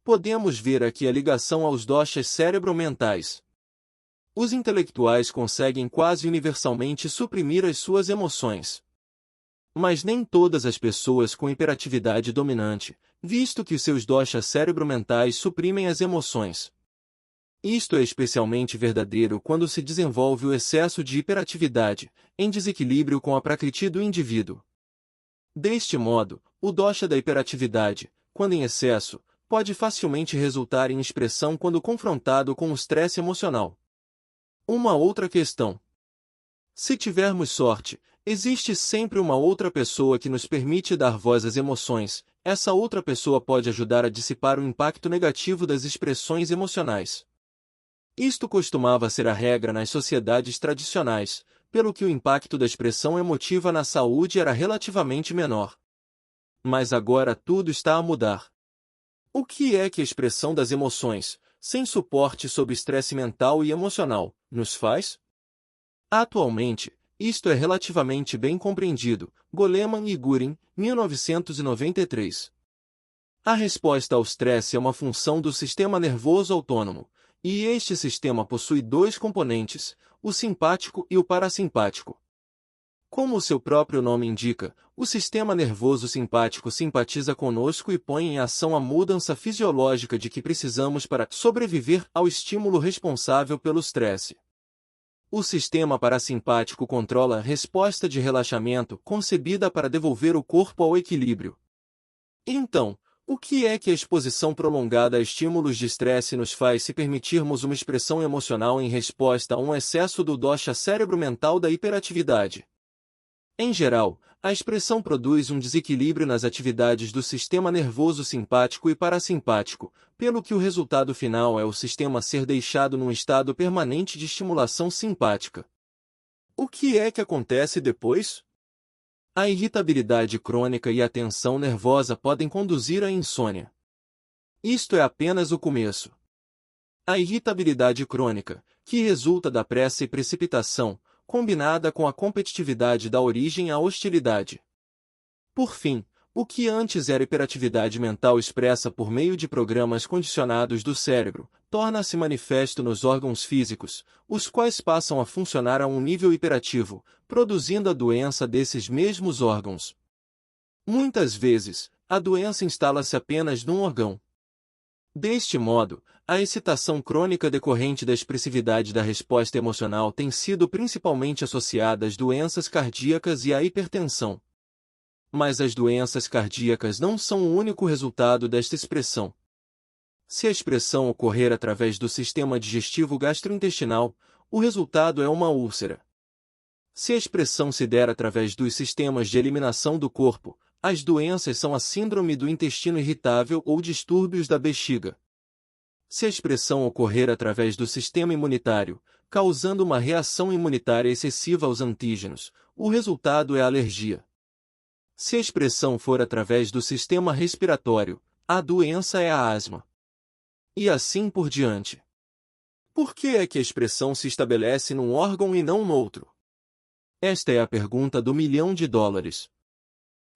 Podemos ver aqui a ligação aos doshas cerebro-mentais. Os intelectuais conseguem quase universalmente suprimir as suas emoções. Mas nem todas as pessoas com hiperatividade dominante, visto que os seus doshas cerebro-mentais suprimem as emoções. Isto é especialmente verdadeiro quando se desenvolve o excesso de hiperatividade, em desequilíbrio com a prakriti do indivíduo. Deste modo, o dosha da hiperatividade, quando em excesso, pode facilmente resultar em expressão quando confrontado com o estresse emocional. Uma outra questão. Se tivermos sorte, existe sempre uma outra pessoa que nos permite dar voz às emoções. Essa outra pessoa pode ajudar a dissipar o impacto negativo das expressões emocionais. Isto costumava ser a regra nas sociedades tradicionais, pelo que o impacto da expressão emotiva na saúde era relativamente menor. Mas agora tudo está a mudar. O que é que a expressão das emoções, sem suporte sob estresse mental e emocional, nos faz? Atualmente, isto é relativamente bem compreendido. Goleman e Gurin, 1993. A resposta ao estresse é uma função do sistema nervoso autônomo, e este sistema possui 2 componentes, o simpático e o parasimpático. Como o seu próprio nome indica, o sistema nervoso simpático simpatiza conosco e põe em ação a mudança fisiológica de que precisamos para sobreviver ao estímulo responsável pelo estresse. O sistema parasimpático controla a resposta de relaxamento concebida para devolver o corpo ao equilíbrio. Então, o que é que a exposição prolongada a estímulos de estresse nos faz se permitirmos uma expressão emocional em resposta a um excesso do dosha cérebro-mental da hiperatividade? Em geral, a expressão produz um desequilíbrio nas atividades do sistema nervoso simpático e parasimpático, pelo que o resultado final é o sistema ser deixado num estado permanente de estimulação simpática. O que é que acontece depois? A irritabilidade crônica e a tensão nervosa podem conduzir à insônia. Isto é apenas o começo. A irritabilidade crônica, que resulta da pressa e precipitação, combinada com a competitividade dá origem à hostilidade. Por fim, o que antes era hiperatividade mental expressa por meio de programas condicionados do cérebro, torna-se manifesto nos órgãos físicos, os quais passam a funcionar a um nível hiperativo, produzindo a doença desses mesmos órgãos. Muitas vezes, a doença instala-se apenas num órgão. Deste modo, a excitação crônica decorrente da expressividade da resposta emocional tem sido principalmente associada às doenças cardíacas e à hipertensão. Mas as doenças cardíacas não são o único resultado desta expressão. Se a expressão ocorrer através do sistema digestivo gastrointestinal, o resultado é uma úlcera. Se a expressão se der através dos sistemas de eliminação do corpo, as doenças são a síndrome do intestino irritável ou distúrbios da bexiga. Se a expressão ocorrer através do sistema imunitário, causando uma reação imunitária excessiva aos antígenos, o resultado é a alergia. Se a expressão for através do sistema respiratório, a doença é a asma. E assim por diante. Por que é que a expressão se estabelece num órgão e não noutro? Esta é a pergunta do $1.000.000.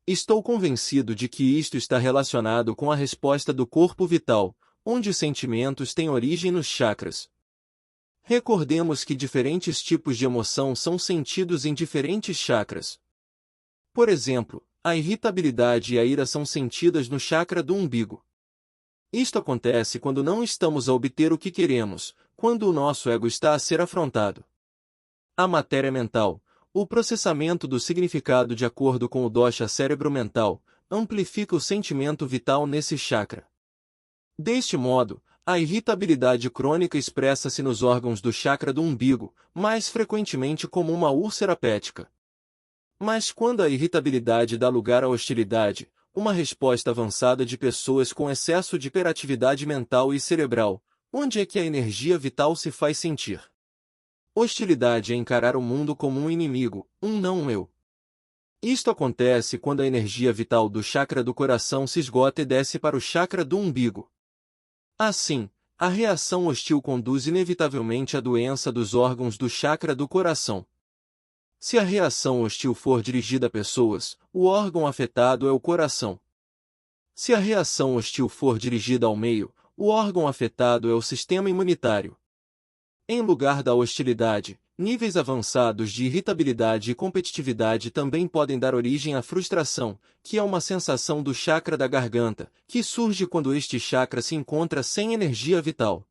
Estou convencido de que isto está relacionado com a resposta do corpo vital, onde os sentimentos têm origem nos chakras. Recordemos que diferentes tipos de emoção são sentidos em diferentes chakras. Por exemplo, a irritabilidade e a ira são sentidas no chakra do umbigo. Isto acontece quando não estamos a obter o que queremos, quando o nosso ego está a ser afrontado. A matéria mental, o processamento do significado de acordo com o dosha cérebro mental, amplifica o sentimento vital nesse chakra. Deste modo, a irritabilidade crônica expressa-se nos órgãos do chakra do umbigo, mais frequentemente como uma úlcera pética. Mas quando a irritabilidade dá lugar à hostilidade, uma resposta avançada de pessoas com excesso de hiperatividade mental e cerebral, onde é que a energia vital se faz sentir? Hostilidade é encarar o mundo como um inimigo, um não-eu. Isto acontece quando a energia vital do chakra do coração se esgota e desce para o chakra do umbigo. Assim, a reação hostil conduz inevitavelmente à doença dos órgãos do chakra do coração. Se a reação hostil for dirigida a pessoas, o órgão afetado é o coração. Se a reação hostil for dirigida ao meio, o órgão afetado é o sistema imunitário. Em lugar da hostilidade, níveis avançados de irritabilidade e competitividade também podem dar origem à frustração, que é uma sensação do chakra da garganta, que surge quando este chakra se encontra sem energia vital.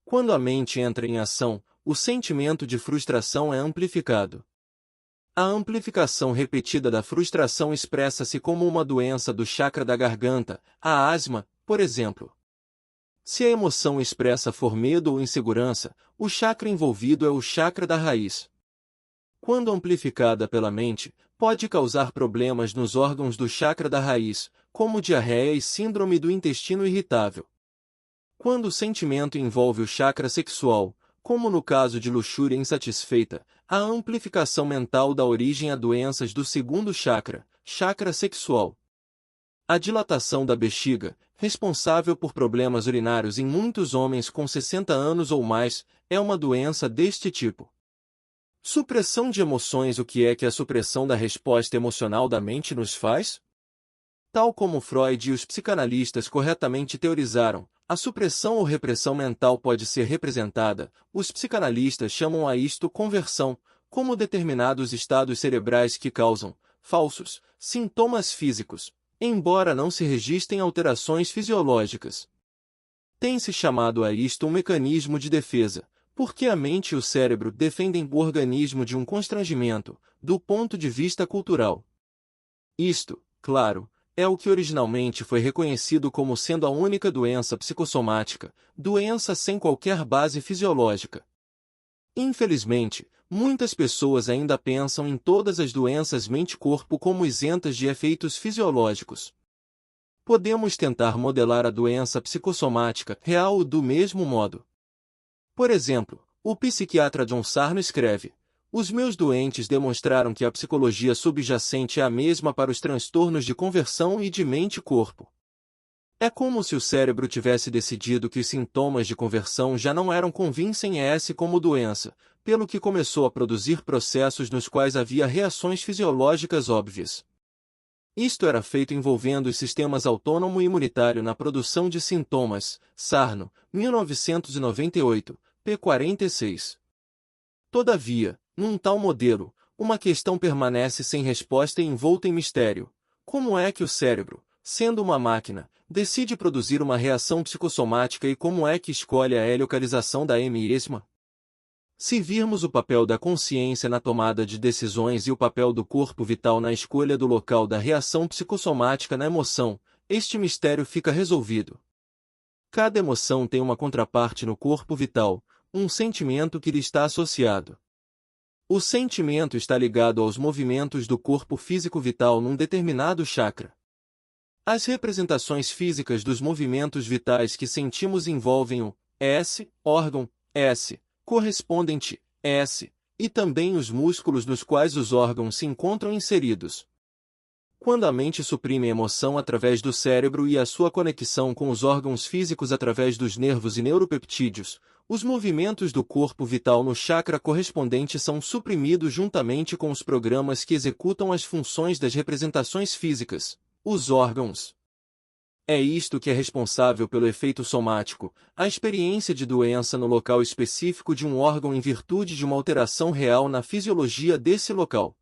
Quando a mente entra em ação, o sentimento de frustração é amplificado. A amplificação repetida da frustração expressa-se como uma doença do chakra da garganta, a asma, por exemplo. Se a emoção expressa for medo ou insegurança, o chakra envolvido é o chakra da raiz. Quando amplificada pela mente, pode causar problemas nos órgãos do chakra da raiz, como diarreia e síndrome do intestino irritável. Quando o sentimento envolve o chakra sexual, como no caso de luxúria insatisfeita, a amplificação mental dá origem a doenças do segundo chakra, chakra sexual. A dilatação da bexiga, responsável por problemas urinários em muitos homens com 60 anos ou mais, é uma doença deste tipo. Supressão de emoções. O que é que a supressão da resposta emocional da mente nos faz? Tal como Freud e os psicanalistas corretamente teorizaram, a supressão ou repressão mental pode ser representada, os psicanalistas chamam a isto conversão, como determinados estados cerebrais que causam, falsos, sintomas físicos, embora não se registrem alterações fisiológicas. Tem-se chamado a isto um mecanismo de defesa, porque a mente e o cérebro defendem o organismo de um constrangimento, do ponto de vista cultural. Isto, claro, é o que originalmente foi reconhecido como sendo a única doença psicossomática, doença sem qualquer base fisiológica. Infelizmente, muitas pessoas ainda pensam em todas as doenças mente-corpo como isentas de efeitos fisiológicos. Podemos tentar modelar a doença psicossomática real do mesmo modo. Por exemplo, o psiquiatra John Sarno escreve: os meus doentes demonstraram que a psicologia subjacente é a mesma para os transtornos de conversão e de mente-corpo. É como se o cérebro tivesse decidido que os sintomas de conversão já não eram convincem-se como doença, pelo que começou a produzir processos nos quais havia reações fisiológicas óbvias. Isto era feito envolvendo os sistemas autônomo e imunitário na produção de sintomas. Sarno, 1998, p. 46. Todavia, num tal modelo, uma questão permanece sem resposta e envolta em mistério. Como é que o cérebro, sendo uma máquina, decide produzir uma reação psicossomática e como é que escolhe a localização da mesma? Se virmos o papel da consciência na tomada de decisões e o papel do corpo vital na escolha do local da reação psicossomática na emoção, este mistério fica resolvido. Cada emoção tem uma contraparte no corpo vital, um sentimento que lhe está associado. O sentimento está ligado aos movimentos do corpo físico vital num determinado chakra. As representações físicas dos movimentos vitais que sentimos envolvem o S, órgão, S, correspondente, S, e também os músculos nos quais os órgãos se encontram inseridos. Quando a mente suprime a emoção através do cérebro e a sua conexão com os órgãos físicos através dos nervos e neuropeptídeos, os movimentos do corpo vital no chakra correspondente são suprimidos juntamente com os programas que executam as funções das representações físicas, os órgãos. É isto que é responsável pelo efeito somático, a experiência de doença no local específico de um órgão em virtude de uma alteração real na fisiologia desse local.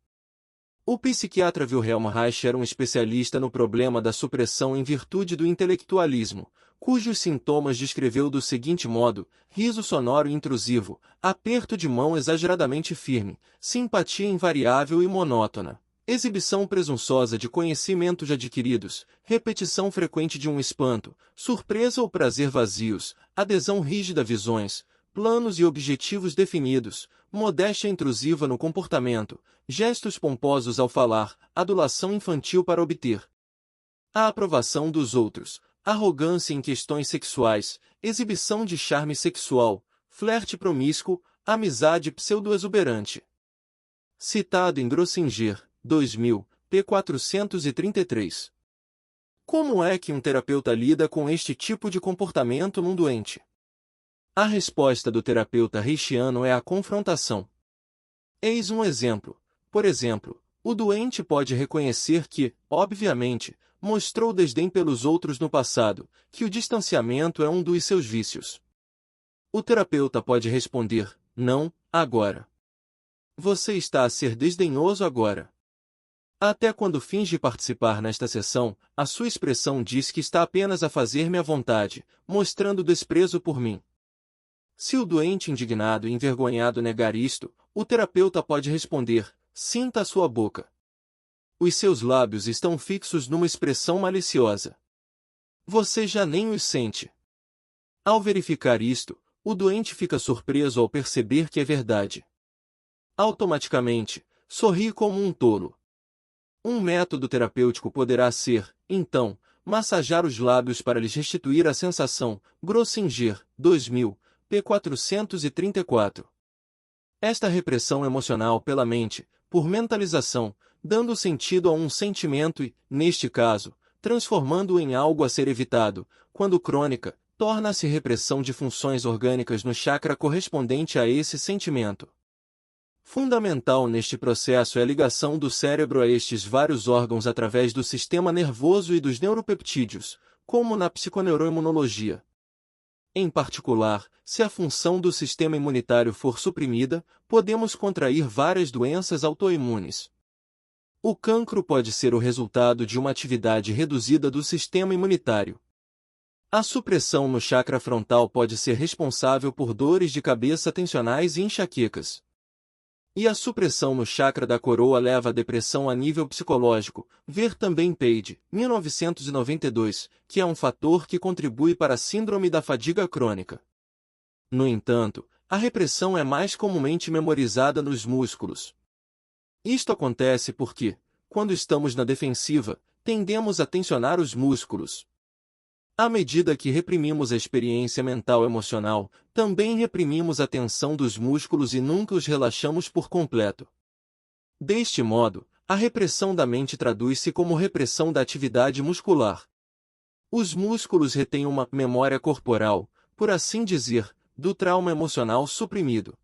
O psiquiatra Wilhelm Reich era um especialista no problema da supressão em virtude do intelectualismo, cujos sintomas descreveu do seguinte modo: riso sonoro e intrusivo, aperto de mão exageradamente firme, simpatia invariável e monótona, exibição presunçosa de conhecimentos adquiridos, repetição frequente de um espanto, surpresa ou prazer vazios, adesão rígida a visões, planos e objetivos definidos, modéstia intrusiva no comportamento, gestos pomposos ao falar, adulação infantil para obter a aprovação dos outros, arrogância em questões sexuais, exibição de charme sexual, flerte promíscuo, amizade pseudo-exuberante. Citado em Grossinger, 2000, p. 433. Como é que um terapeuta lida com este tipo de comportamento num doente? A resposta do terapeuta reichiano é a confrontação. Eis um exemplo. Por exemplo, o doente pode reconhecer que, obviamente, mostrou desdém pelos outros no passado, que o distanciamento é um dos seus vícios. O terapeuta pode responder: não, agora. Você está a ser desdenhoso agora. Até quando finge participar nesta sessão, a sua expressão diz que está apenas a fazer-me à vontade, mostrando desprezo por mim. Se o doente indignado e envergonhado negar isto, o terapeuta pode responder: sinta a sua boca. Os seus lábios estão fixos numa expressão maliciosa. Você já nem os sente. Ao verificar isto, o doente fica surpreso ao perceber que é verdade. Automaticamente, sorri como um tolo. Um método terapêutico poderá ser, então, massagear os lábios para lhes restituir a sensação. Grossinger, 2000, p. 434. Esta repressão emocional pela mente, por mentalização, dando sentido a um sentimento e, neste caso, transformando-o em algo a ser evitado, quando crônica, torna-se repressão de funções orgânicas no chakra correspondente a esse sentimento. Fundamental neste processo é a ligação do cérebro a estes vários órgãos através do sistema nervoso e dos neuropeptídeos, como na psiconeuroimunologia. Em particular, se a função do sistema imunitário for suprimida, podemos contrair várias doenças autoimunes. O cancro pode ser o resultado de uma atividade reduzida do sistema imunitário. A supressão no chakra frontal pode ser responsável por dores de cabeça tensionais e enxaquecas. E a supressão no chakra da coroa leva à depressão a nível psicológico, ver também Page, 1992, que é um fator que contribui para a síndrome da fadiga crônica. No entanto, a repressão é mais comumente memorizada nos músculos. Isto acontece porque, quando estamos na defensiva, tendemos a tensionar os músculos. À medida que reprimimos a experiência mental emocional, também reprimimos a tensão dos músculos e nunca os relaxamos por completo. Deste modo, a repressão da mente traduz-se como repressão da atividade muscular. Os músculos retêm uma memória corporal, por assim dizer, do trauma emocional suprimido.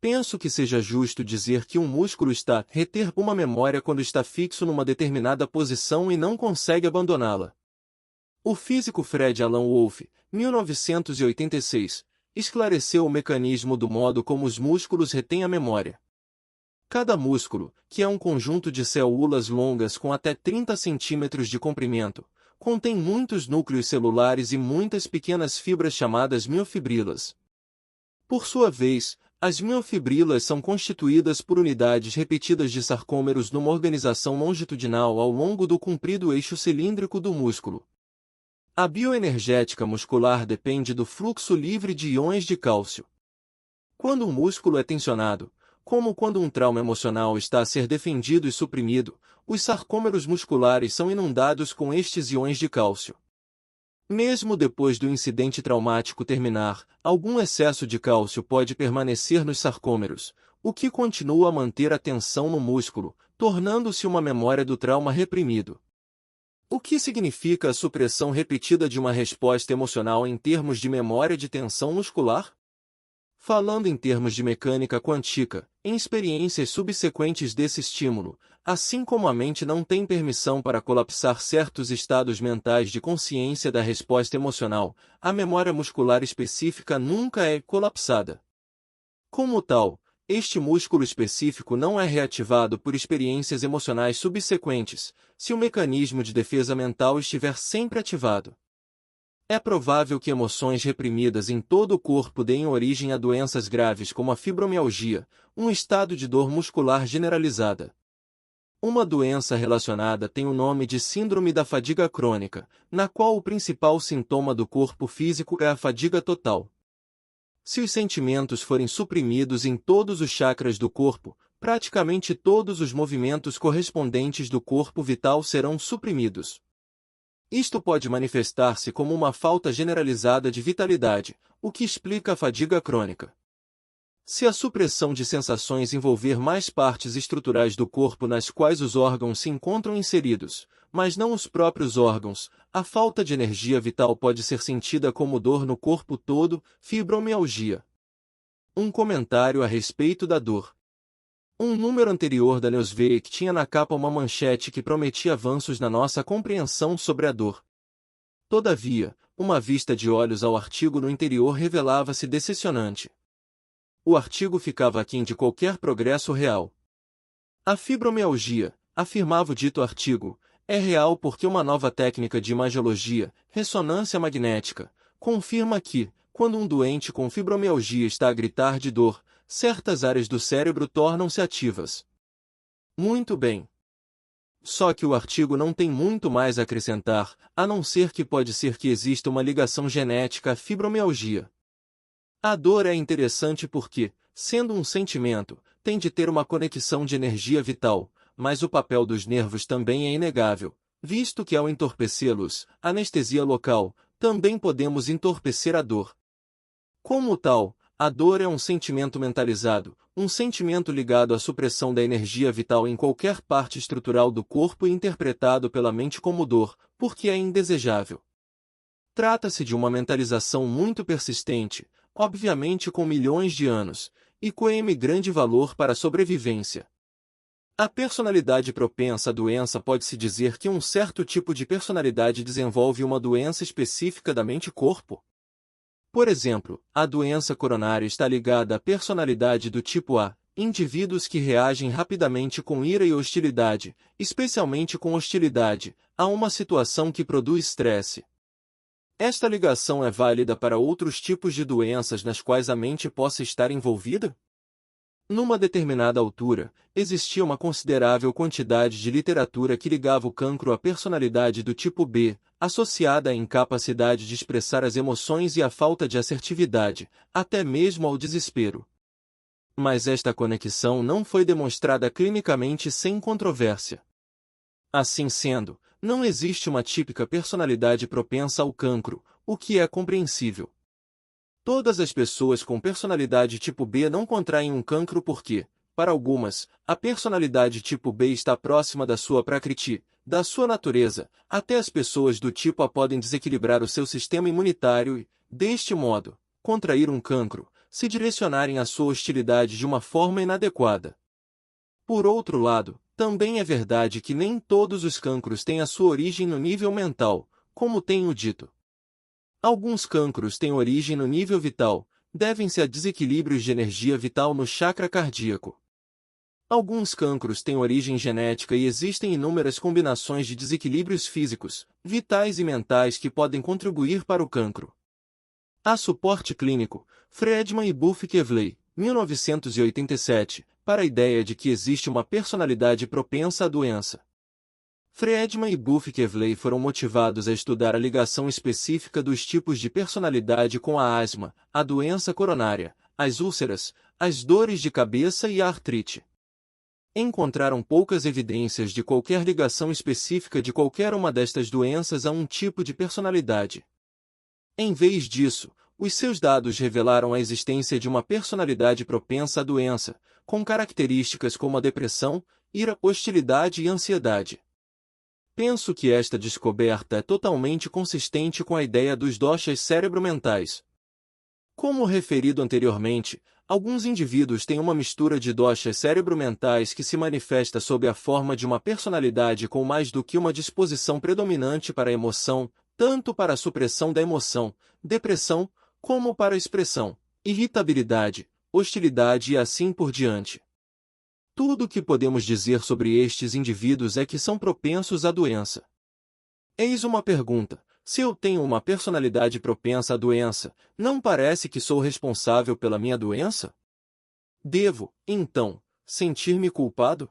Penso que seja justo dizer que um músculo está a reter uma memória quando está fixo numa determinada posição e não consegue abandoná-la. O físico Fred Alan Wolfe, 1986, esclareceu o mecanismo do modo como os músculos retêm a memória. Cada músculo, que é um conjunto de células longas com até 30 centímetros de comprimento, contém muitos núcleos celulares e muitas pequenas fibras chamadas miofibrilas. Por sua vez, as miofibrilas são constituídas por unidades repetidas de sarcômeros numa organização longitudinal ao longo do comprido eixo cilíndrico do músculo. A bioenergética muscular depende do fluxo livre de íons de cálcio. Quando um músculo é tensionado, como quando um trauma emocional está a ser defendido e suprimido, os sarcômeros musculares são inundados com estes íons de cálcio. Mesmo depois do incidente traumático terminar, algum excesso de cálcio pode permanecer nos sarcômeros, o que continua a manter a tensão no músculo, tornando-se uma memória do trauma reprimido. O que significa a supressão repetida de uma resposta emocional em termos de memória de tensão muscular? Falando em termos de mecânica quântica, em experiências subsequentes desse estímulo, assim como a mente não tem permissão para colapsar certos estados mentais de consciência da resposta emocional, a memória muscular específica nunca é colapsada. Como tal, este músculo específico não é reativado por experiências emocionais subsequentes, se o mecanismo de defesa mental estiver sempre ativado. É provável que emoções reprimidas em todo o corpo deem origem a doenças graves como a fibromialgia, um estado de dor muscular generalizada. Uma doença relacionada tem o nome de síndrome da fadiga crônica, na qual o principal sintoma do corpo físico é a fadiga total. Se os sentimentos forem suprimidos em todos os chakras do corpo, praticamente todos os movimentos correspondentes do corpo vital serão suprimidos. Isto pode manifestar-se como uma falta generalizada de vitalidade, o que explica a fadiga crônica. Se a supressão de sensações envolver mais partes estruturais do corpo nas quais os órgãos se encontram inseridos, mas não os próprios órgãos, a falta de energia vital pode ser sentida como dor no corpo todo, fibromialgia. Um comentário a respeito da dor. Um número anterior da Newsweek tinha na capa uma manchete que prometia avanços na nossa compreensão sobre a dor. Todavia, uma vista de olhos ao artigo no interior revelava-se decepcionante. O artigo ficava aquém de qualquer progresso real. A fibromialgia, afirmava o dito artigo, é real porque uma nova técnica de imagiologia, ressonância magnética, confirma que, quando um doente com fibromialgia está a gritar de dor, certas áreas do cérebro tornam-se ativas. Muito bem. Só que o artigo não tem muito mais a acrescentar, a não ser que pode ser que exista uma ligação genética à fibromialgia. A dor é interessante porque, sendo um sentimento, tem de ter uma conexão de energia vital, mas o papel dos nervos também é inegável, visto que ao entorpecê-los, anestesia local, também podemos entorpecer a dor. Como tal, a dor é um sentimento mentalizado, um sentimento ligado à supressão da energia vital em qualquer parte estrutural do corpo e interpretado pela mente como dor, porque é indesejável. Trata-se de uma mentalização muito persistente, obviamente com milhões de anos, e coeme grande valor para a sobrevivência. A personalidade propensa à doença pode-se dizer que um certo tipo de personalidade desenvolve uma doença específica da mente-corpo. Por exemplo, a doença coronária está ligada à personalidade do tipo A, indivíduos que reagem rapidamente com ira e hostilidade, especialmente com hostilidade, a uma situação que produz estresse. Esta ligação é válida para outros tipos de doenças nas quais a mente possa estar envolvida? Numa determinada altura, existia uma considerável quantidade de literatura que ligava o cancro à personalidade do tipo B, associada à incapacidade de expressar as emoções e à falta de assertividade, até mesmo ao desespero. Mas esta conexão não foi demonstrada clinicamente sem controvérsia. Assim sendo, não existe uma típica personalidade propensa ao cancro, o que é compreensível. Todas as pessoas com personalidade tipo B não contraem um cancro porque, para algumas, a personalidade tipo B está próxima da sua prakriti, da sua natureza, até as pessoas do tipo A podem desequilibrar o seu sistema imunitário e, deste modo, contrair um cancro, se direcionarem a sua hostilidade de uma forma inadequada. Por outro lado, também é verdade que nem todos os cancros têm a sua origem no nível mental, como tenho dito. Alguns cancros têm origem no nível vital, devem-se a desequilíbrios de energia vital no chakra cardíaco. Alguns cancros têm origem genética e existem inúmeras combinações de desequilíbrios físicos, vitais e mentais que podem contribuir para o cancro. Há suporte clínico, Friedman e Buffy-Kevley, 1987, para a ideia de que existe uma personalidade propensa à doença. Friedman e Buffy-Kevley foram motivados a estudar a ligação específica dos tipos de personalidade com a asma, a doença coronária, as úlceras, as dores de cabeça e a artrite. Encontraram poucas evidências de qualquer ligação específica de qualquer uma destas doenças a um tipo de personalidade. Em vez disso, os seus dados revelaram a existência de uma personalidade propensa à doença, com características como a depressão, ira, hostilidade e ansiedade. Penso que esta descoberta é totalmente consistente com a ideia dos doshas cérebro-mentais. Como referido anteriormente, alguns indivíduos têm uma mistura de doshas cérebro-mentais que se manifesta sob a forma de uma personalidade com mais do que uma disposição predominante para a emoção, tanto para a supressão da emoção, depressão, como para a expressão, irritabilidade, hostilidade e assim por diante. Tudo o que podemos dizer sobre estes indivíduos é que são propensos à doença. Eis uma pergunta: se eu tenho uma personalidade propensa à doença, não parece que sou responsável pela minha doença? Devo, então, sentir-me culpado?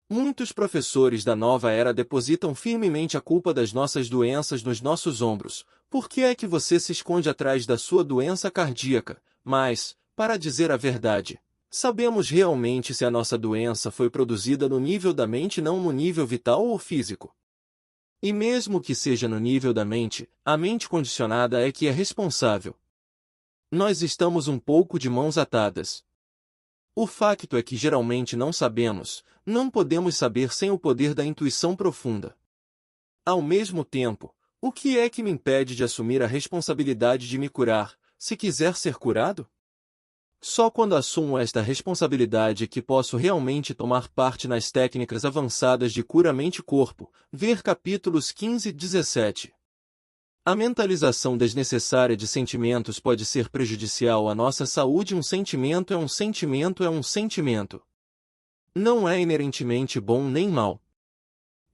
Muitos professores da nova era depositam firmemente a culpa das nossas doenças nos nossos ombros. Por que é que você se esconde atrás da sua doença cardíaca? Mas, para dizer a verdade, sabemos realmente se a nossa doença foi produzida no nível da mente, não no nível vital ou físico. E mesmo que seja no nível da mente, a mente condicionada é que é responsável. Nós estamos um pouco de mãos atadas. O facto é que geralmente não sabemos, não podemos saber sem o poder da intuição profunda. Ao mesmo tempo, o que é que me impede de assumir a responsabilidade de me curar, se quiser ser curado? Só quando assumo esta responsabilidade é que posso realmente tomar parte nas técnicas avançadas de cura mente-corpo, ver capítulos 15 e 17. A mentalização desnecessária de sentimentos pode ser prejudicial à nossa saúde. Um sentimento é um sentimento é um sentimento. Não é inerentemente bom nem mau.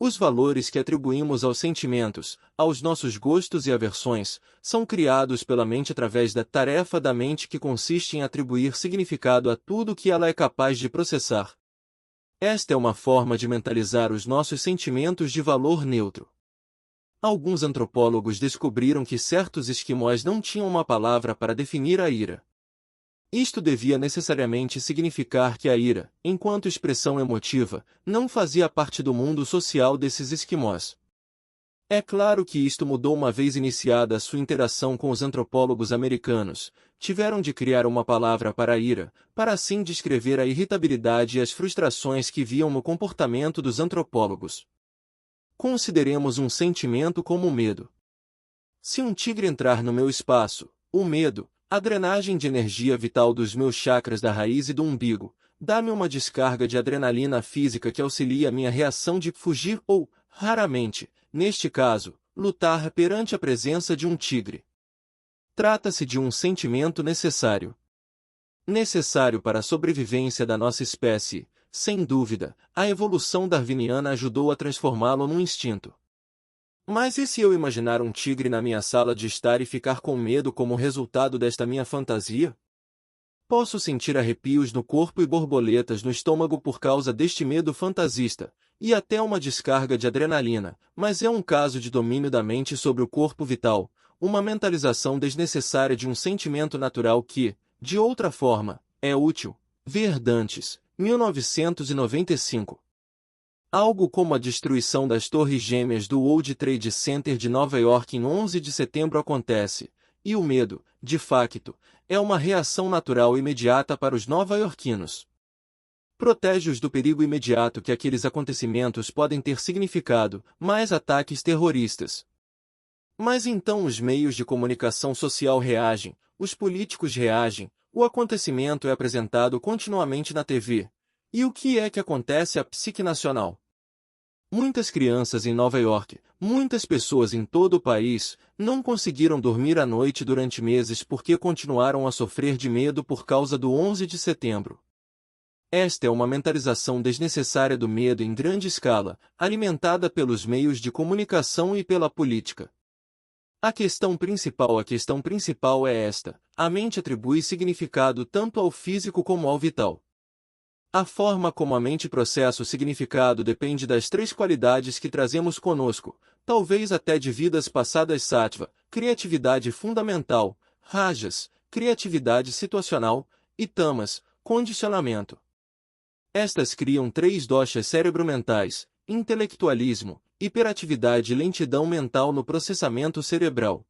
Os valores que atribuímos aos sentimentos, aos nossos gostos e aversões, são criados pela mente através da tarefa da mente que consiste em atribuir significado a tudo que ela é capaz de processar. Esta é uma forma de mentalizar os nossos sentimentos de valor neutro. Alguns antropólogos descobriram que certos esquimós não tinham uma palavra para definir a ira. Isto devia necessariamente significar que a ira, enquanto expressão emotiva, não fazia parte do mundo social desses esquimós. É claro que isto mudou uma vez iniciada a sua interação com os antropólogos americanos. Tiveram de criar uma palavra para a ira, para assim descrever a irritabilidade e as frustrações que viam no comportamento dos antropólogos. Consideremos um sentimento como o medo. Se um tigre entrar no meu espaço, o medo, a drenagem de energia vital dos meus chakras da raiz e do umbigo, dá-me uma descarga de adrenalina física que auxilia a minha reação de fugir ou, raramente, neste caso, lutar perante a presença de um tigre. Trata-se de um sentimento necessário. Necessário para a sobrevivência da nossa espécie. Sem dúvida, a evolução darwiniana ajudou a transformá-lo num instinto. Mas e se eu imaginar um tigre na minha sala de estar e ficar com medo como resultado desta minha fantasia? Posso sentir arrepios no corpo e borboletas no estômago por causa deste medo fantasista, e até uma descarga de adrenalina, mas é um caso de domínio da mente sobre o corpo vital, uma mentalização desnecessária de um sentimento natural que, de outra forma, é útil. Ver Dantes, 1995. Algo como a destruição das Torres Gêmeas do World Trade Center de Nova York em 11 de setembro acontece, e o medo, de facto, é uma reação natural imediata para os nova-iorquinos. Protege-os do perigo imediato que aqueles acontecimentos podem ter significado, mais ataques terroristas. Mas então os meios de comunicação social reagem, os políticos reagem, o acontecimento é apresentado continuamente na TV. E o que é que acontece à psique nacional? Muitas crianças em Nova York, muitas pessoas em todo o país, não conseguiram dormir à noite durante meses porque continuaram a sofrer de medo por causa do 11 de setembro. Esta é uma mentalização desnecessária do medo em grande escala, alimentada pelos meios de comunicação e pela política. A questão principal é esta: a mente atribui significado tanto ao físico como ao vital. A forma como a mente processa o significado depende das três qualidades que trazemos conosco, talvez até de vidas passadas: sattva, criatividade fundamental; rajas, criatividade situacional; e tamas, condicionamento. Estas criam três doshas cerebromentais: intelectualismo, hiperatividade e lentidão mental no processamento cerebral.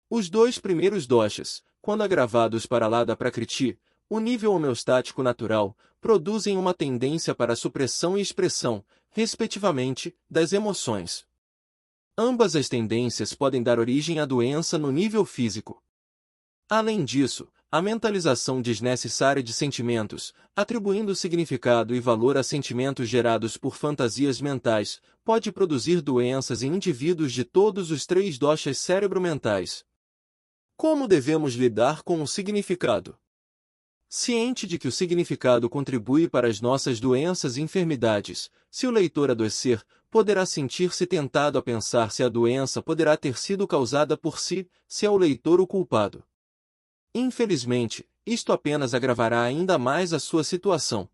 Os dois primeiros doshas, quando agravados para lá da prakriti, o nível homeostático natural, produzem uma tendência para a supressão e expressão, respectivamente, das emoções. Ambas as tendências podem dar origem à doença no nível físico. Além disso, a mentalização desnecessária de sentimentos, atribuindo significado e valor a sentimentos gerados por fantasias mentais, pode produzir doenças em indivíduos de todos os três doshas cerebromentais. Como devemos lidar com o significado? Ciente de que o significado contribui para as nossas doenças e enfermidades, se o leitor adoecer, poderá sentir-se tentado a pensar se a doença poderá ter sido causada por si, se é o leitor o culpado. Infelizmente, isto apenas agravará ainda mais a sua situação.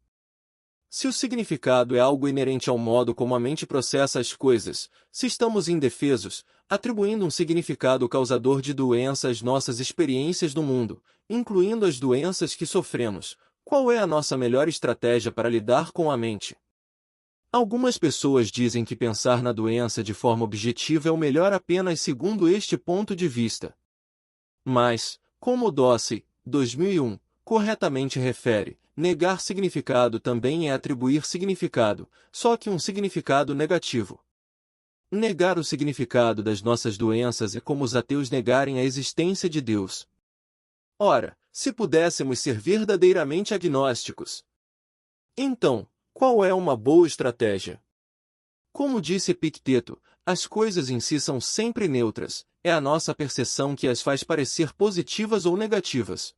Se o significado é algo inerente ao modo como a mente processa as coisas, se estamos indefesos, atribuindo um significado causador de doença às nossas experiências do mundo, incluindo as doenças que sofremos, qual é a nossa melhor estratégia para lidar com a mente? Algumas pessoas dizem que pensar na doença de forma objetiva é o melhor apenas segundo este ponto de vista. Mas, como Dossey, 2001, corretamente refere, negar significado também é atribuir significado, só que um significado negativo. Negar o significado das nossas doenças é como os ateus negarem a existência de Deus. Ora, se pudéssemos ser verdadeiramente agnósticos, então, qual é uma boa estratégia? Como disse Epicteto, as coisas em si são sempre neutras, é a nossa percepção que as faz parecer positivas ou negativas.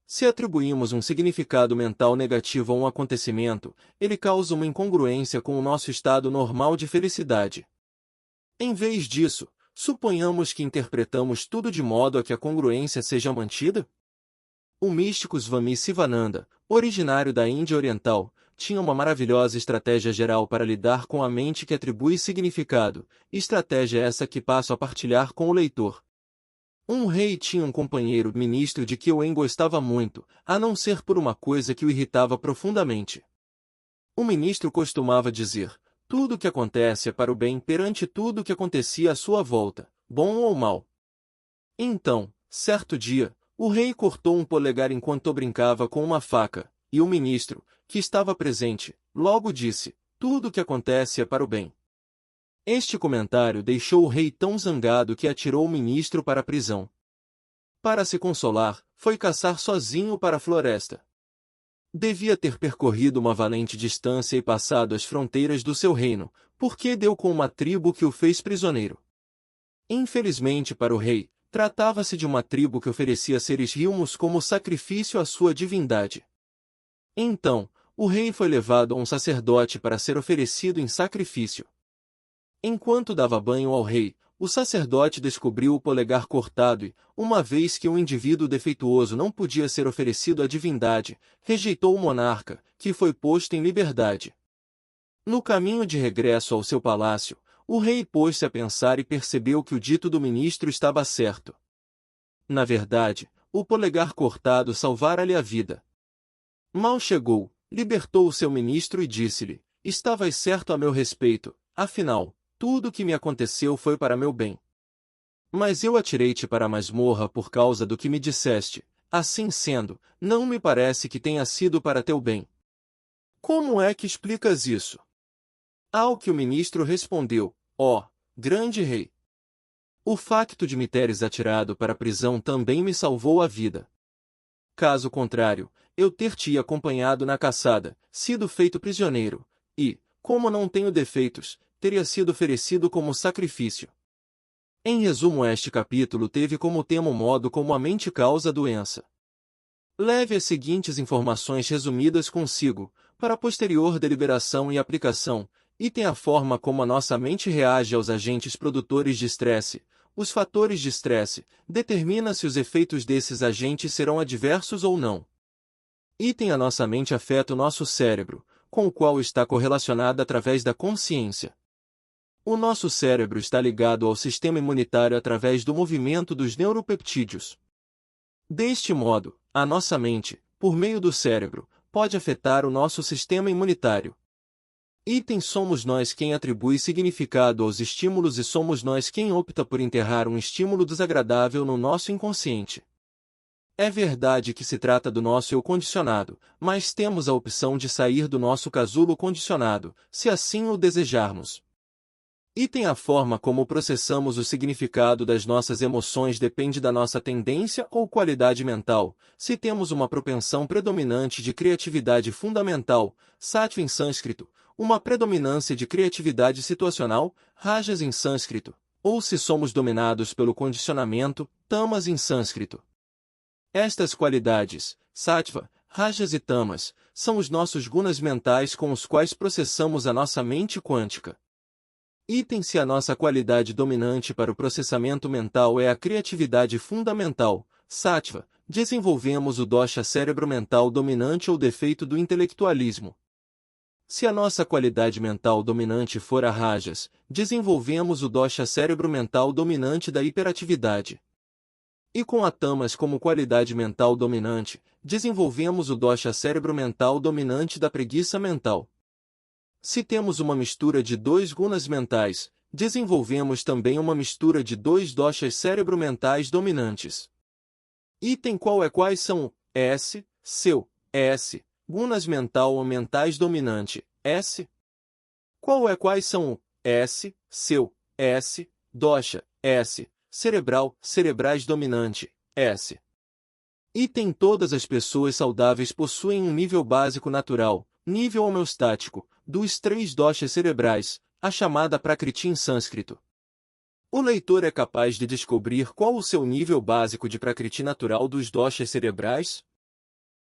Se atribuímos um significado mental negativo a um acontecimento, ele causa uma incongruência com o nosso estado normal de felicidade. Em vez disso, suponhamos que interpretamos tudo de modo a que a congruência seja mantida? O místico Swami Sivananda, originário da Índia Oriental, tinha uma maravilhosa estratégia geral para lidar com a mente que atribui significado, estratégia essa que passo a partilhar com o leitor. Um rei tinha um companheiro ministro de que o gostava muito, a não ser por uma coisa que o irritava profundamente. O ministro costumava dizer: tudo o que acontece é para o bem perante tudo o que acontecia à sua volta, bom ou mal. Então, certo dia, o rei cortou um polegar enquanto brincava com uma faca, e o ministro, que estava presente, logo disse: tudo o que acontece é para o bem. Este comentário deixou o rei tão zangado que atirou o ministro para a prisão. Para se consolar, foi caçar sozinho para a floresta. Devia ter percorrido uma valente distância e passado as fronteiras do seu reino, porque deu com uma tribo que o fez prisioneiro. Infelizmente para o rei, tratava-se de uma tribo que oferecia seres vivos como sacrifício à sua divindade. Então, o rei foi levado a um sacerdote para ser oferecido em sacrifício. Enquanto dava banho ao rei, o sacerdote descobriu o polegar cortado e, uma vez que um indivíduo defeituoso não podia ser oferecido à divindade, rejeitou o monarca, que foi posto em liberdade. No caminho de regresso ao seu palácio, o rei pôs-se a pensar e percebeu que o dito do ministro estava certo. Na verdade, o polegar cortado salvara-lhe a vida. Mal chegou, libertou o seu ministro e disse-lhe: estavas certo a meu respeito, afinal, tudo o que me aconteceu foi para meu bem. Mas eu atirei-te para a masmorra por causa do que me disseste, assim sendo, não me parece que tenha sido para teu bem. Como é que explicas isso? Ao que o ministro respondeu: ó, grande rei, o facto de me teres atirado para a prisão também me salvou a vida. Caso contrário, eu ter-te acompanhado na caçada, sido feito prisioneiro, e, como não tenho defeitos, teria sido oferecido como sacrifício. Em resumo, este capítulo teve como tema o modo como a mente causa a doença. Leve as seguintes informações resumidas consigo, para posterior deliberação e aplicação. Item: a forma como a nossa mente reage aos agentes produtores de estresse. Os fatores de estresse determina se os efeitos desses agentes serão adversos ou não. Item: a nossa mente afeta o nosso cérebro, com o qual está correlacionada através da consciência. O nosso cérebro está ligado ao sistema imunitário através do movimento dos neuropeptídeos. Deste modo, a nossa mente, por meio do cérebro, pode afetar o nosso sistema imunitário. Item: somos nós quem atribui significado aos estímulos e somos nós quem opta por enterrar um estímulo desagradável no nosso inconsciente. É verdade que se trata do nosso eu condicionado, mas temos a opção de sair do nosso casulo condicionado, se assim o desejarmos. Item: a forma como processamos o significado das nossas emoções depende da nossa tendência ou qualidade mental. Se temos uma propensão predominante de criatividade fundamental, sattva em sânscrito, uma predominância de criatividade situacional, rajas em sânscrito, ou se somos dominados pelo condicionamento, tamas em sânscrito. Estas qualidades, sattva, rajas e tamas, são os nossos gunas mentais com os quais processamos a nossa mente quântica. Item: se a nossa qualidade dominante para o processamento mental é a criatividade fundamental, sattva, desenvolvemos o dosha cérebro mental dominante ou defeito do intelectualismo. Se a nossa qualidade mental dominante for a rajas, desenvolvemos o dosha cérebro mental dominante da hiperatividade. E com a tamas como qualidade mental dominante, desenvolvemos o dosha cérebro mental dominante da preguiça mental. Se temos uma mistura de dois gunas mentais, desenvolvemos também uma mistura de dois doshas cérebro-mentais dominantes. Item: quais são S, seu, S, gunas mental ou mentais dominante, S? Quais são S, seu, S, dosha, S, cerebral, cerebrais dominante, S? Item: todas as pessoas saudáveis possuem um nível básico natural, nível homeostático, dos 3 doshas cerebrais, a chamada prakriti em sânscrito. O leitor é capaz de descobrir qual o seu nível básico de prakriti natural dos doshas cerebrais?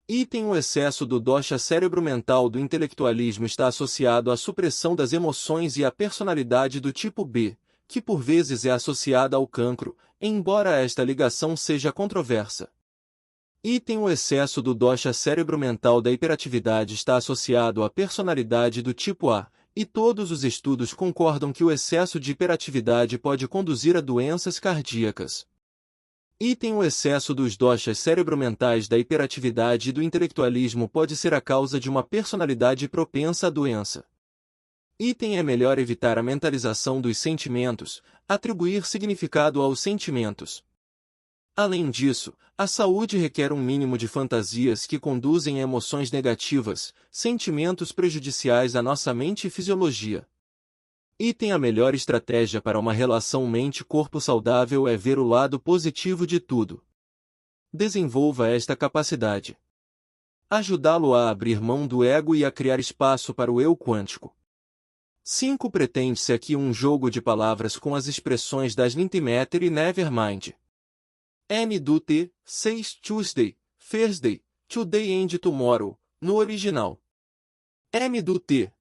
Item: o excesso do dosha cérebro-mental do intelectualismo está associado à supressão das emoções e à personalidade do tipo B, que por vezes é associada ao cancro, embora esta ligação seja controversa. Item: o excesso do dosha cérebro-mental da hiperatividade está associado à personalidade do tipo A, e todos os estudos concordam que o excesso de hiperatividade pode conduzir a doenças cardíacas. Item: o excesso dos doshas cérebro-mentais da hiperatividade e do intelectualismo pode ser a causa de uma personalidade propensa à doença. Item: é melhor evitar a mentalização dos sentimentos, atribuir significado aos sentimentos. Além disso, a saúde requer um mínimo de fantasias que conduzem a emoções negativas, sentimentos prejudiciais à nossa mente e fisiologia. Item: a melhor estratégia para uma relação mente-corpo saudável é ver o lado positivo de tudo. Desenvolva esta capacidade. Ajudá-lo a abrir mão do ego e a criar espaço para o eu quântico. 5. Pretende-se aqui um jogo de palavras com as expressões das Nintimeter e Nevermind. N do T, 6 Tuesday, Thursday, Today and Tomorrow, no original. M do T,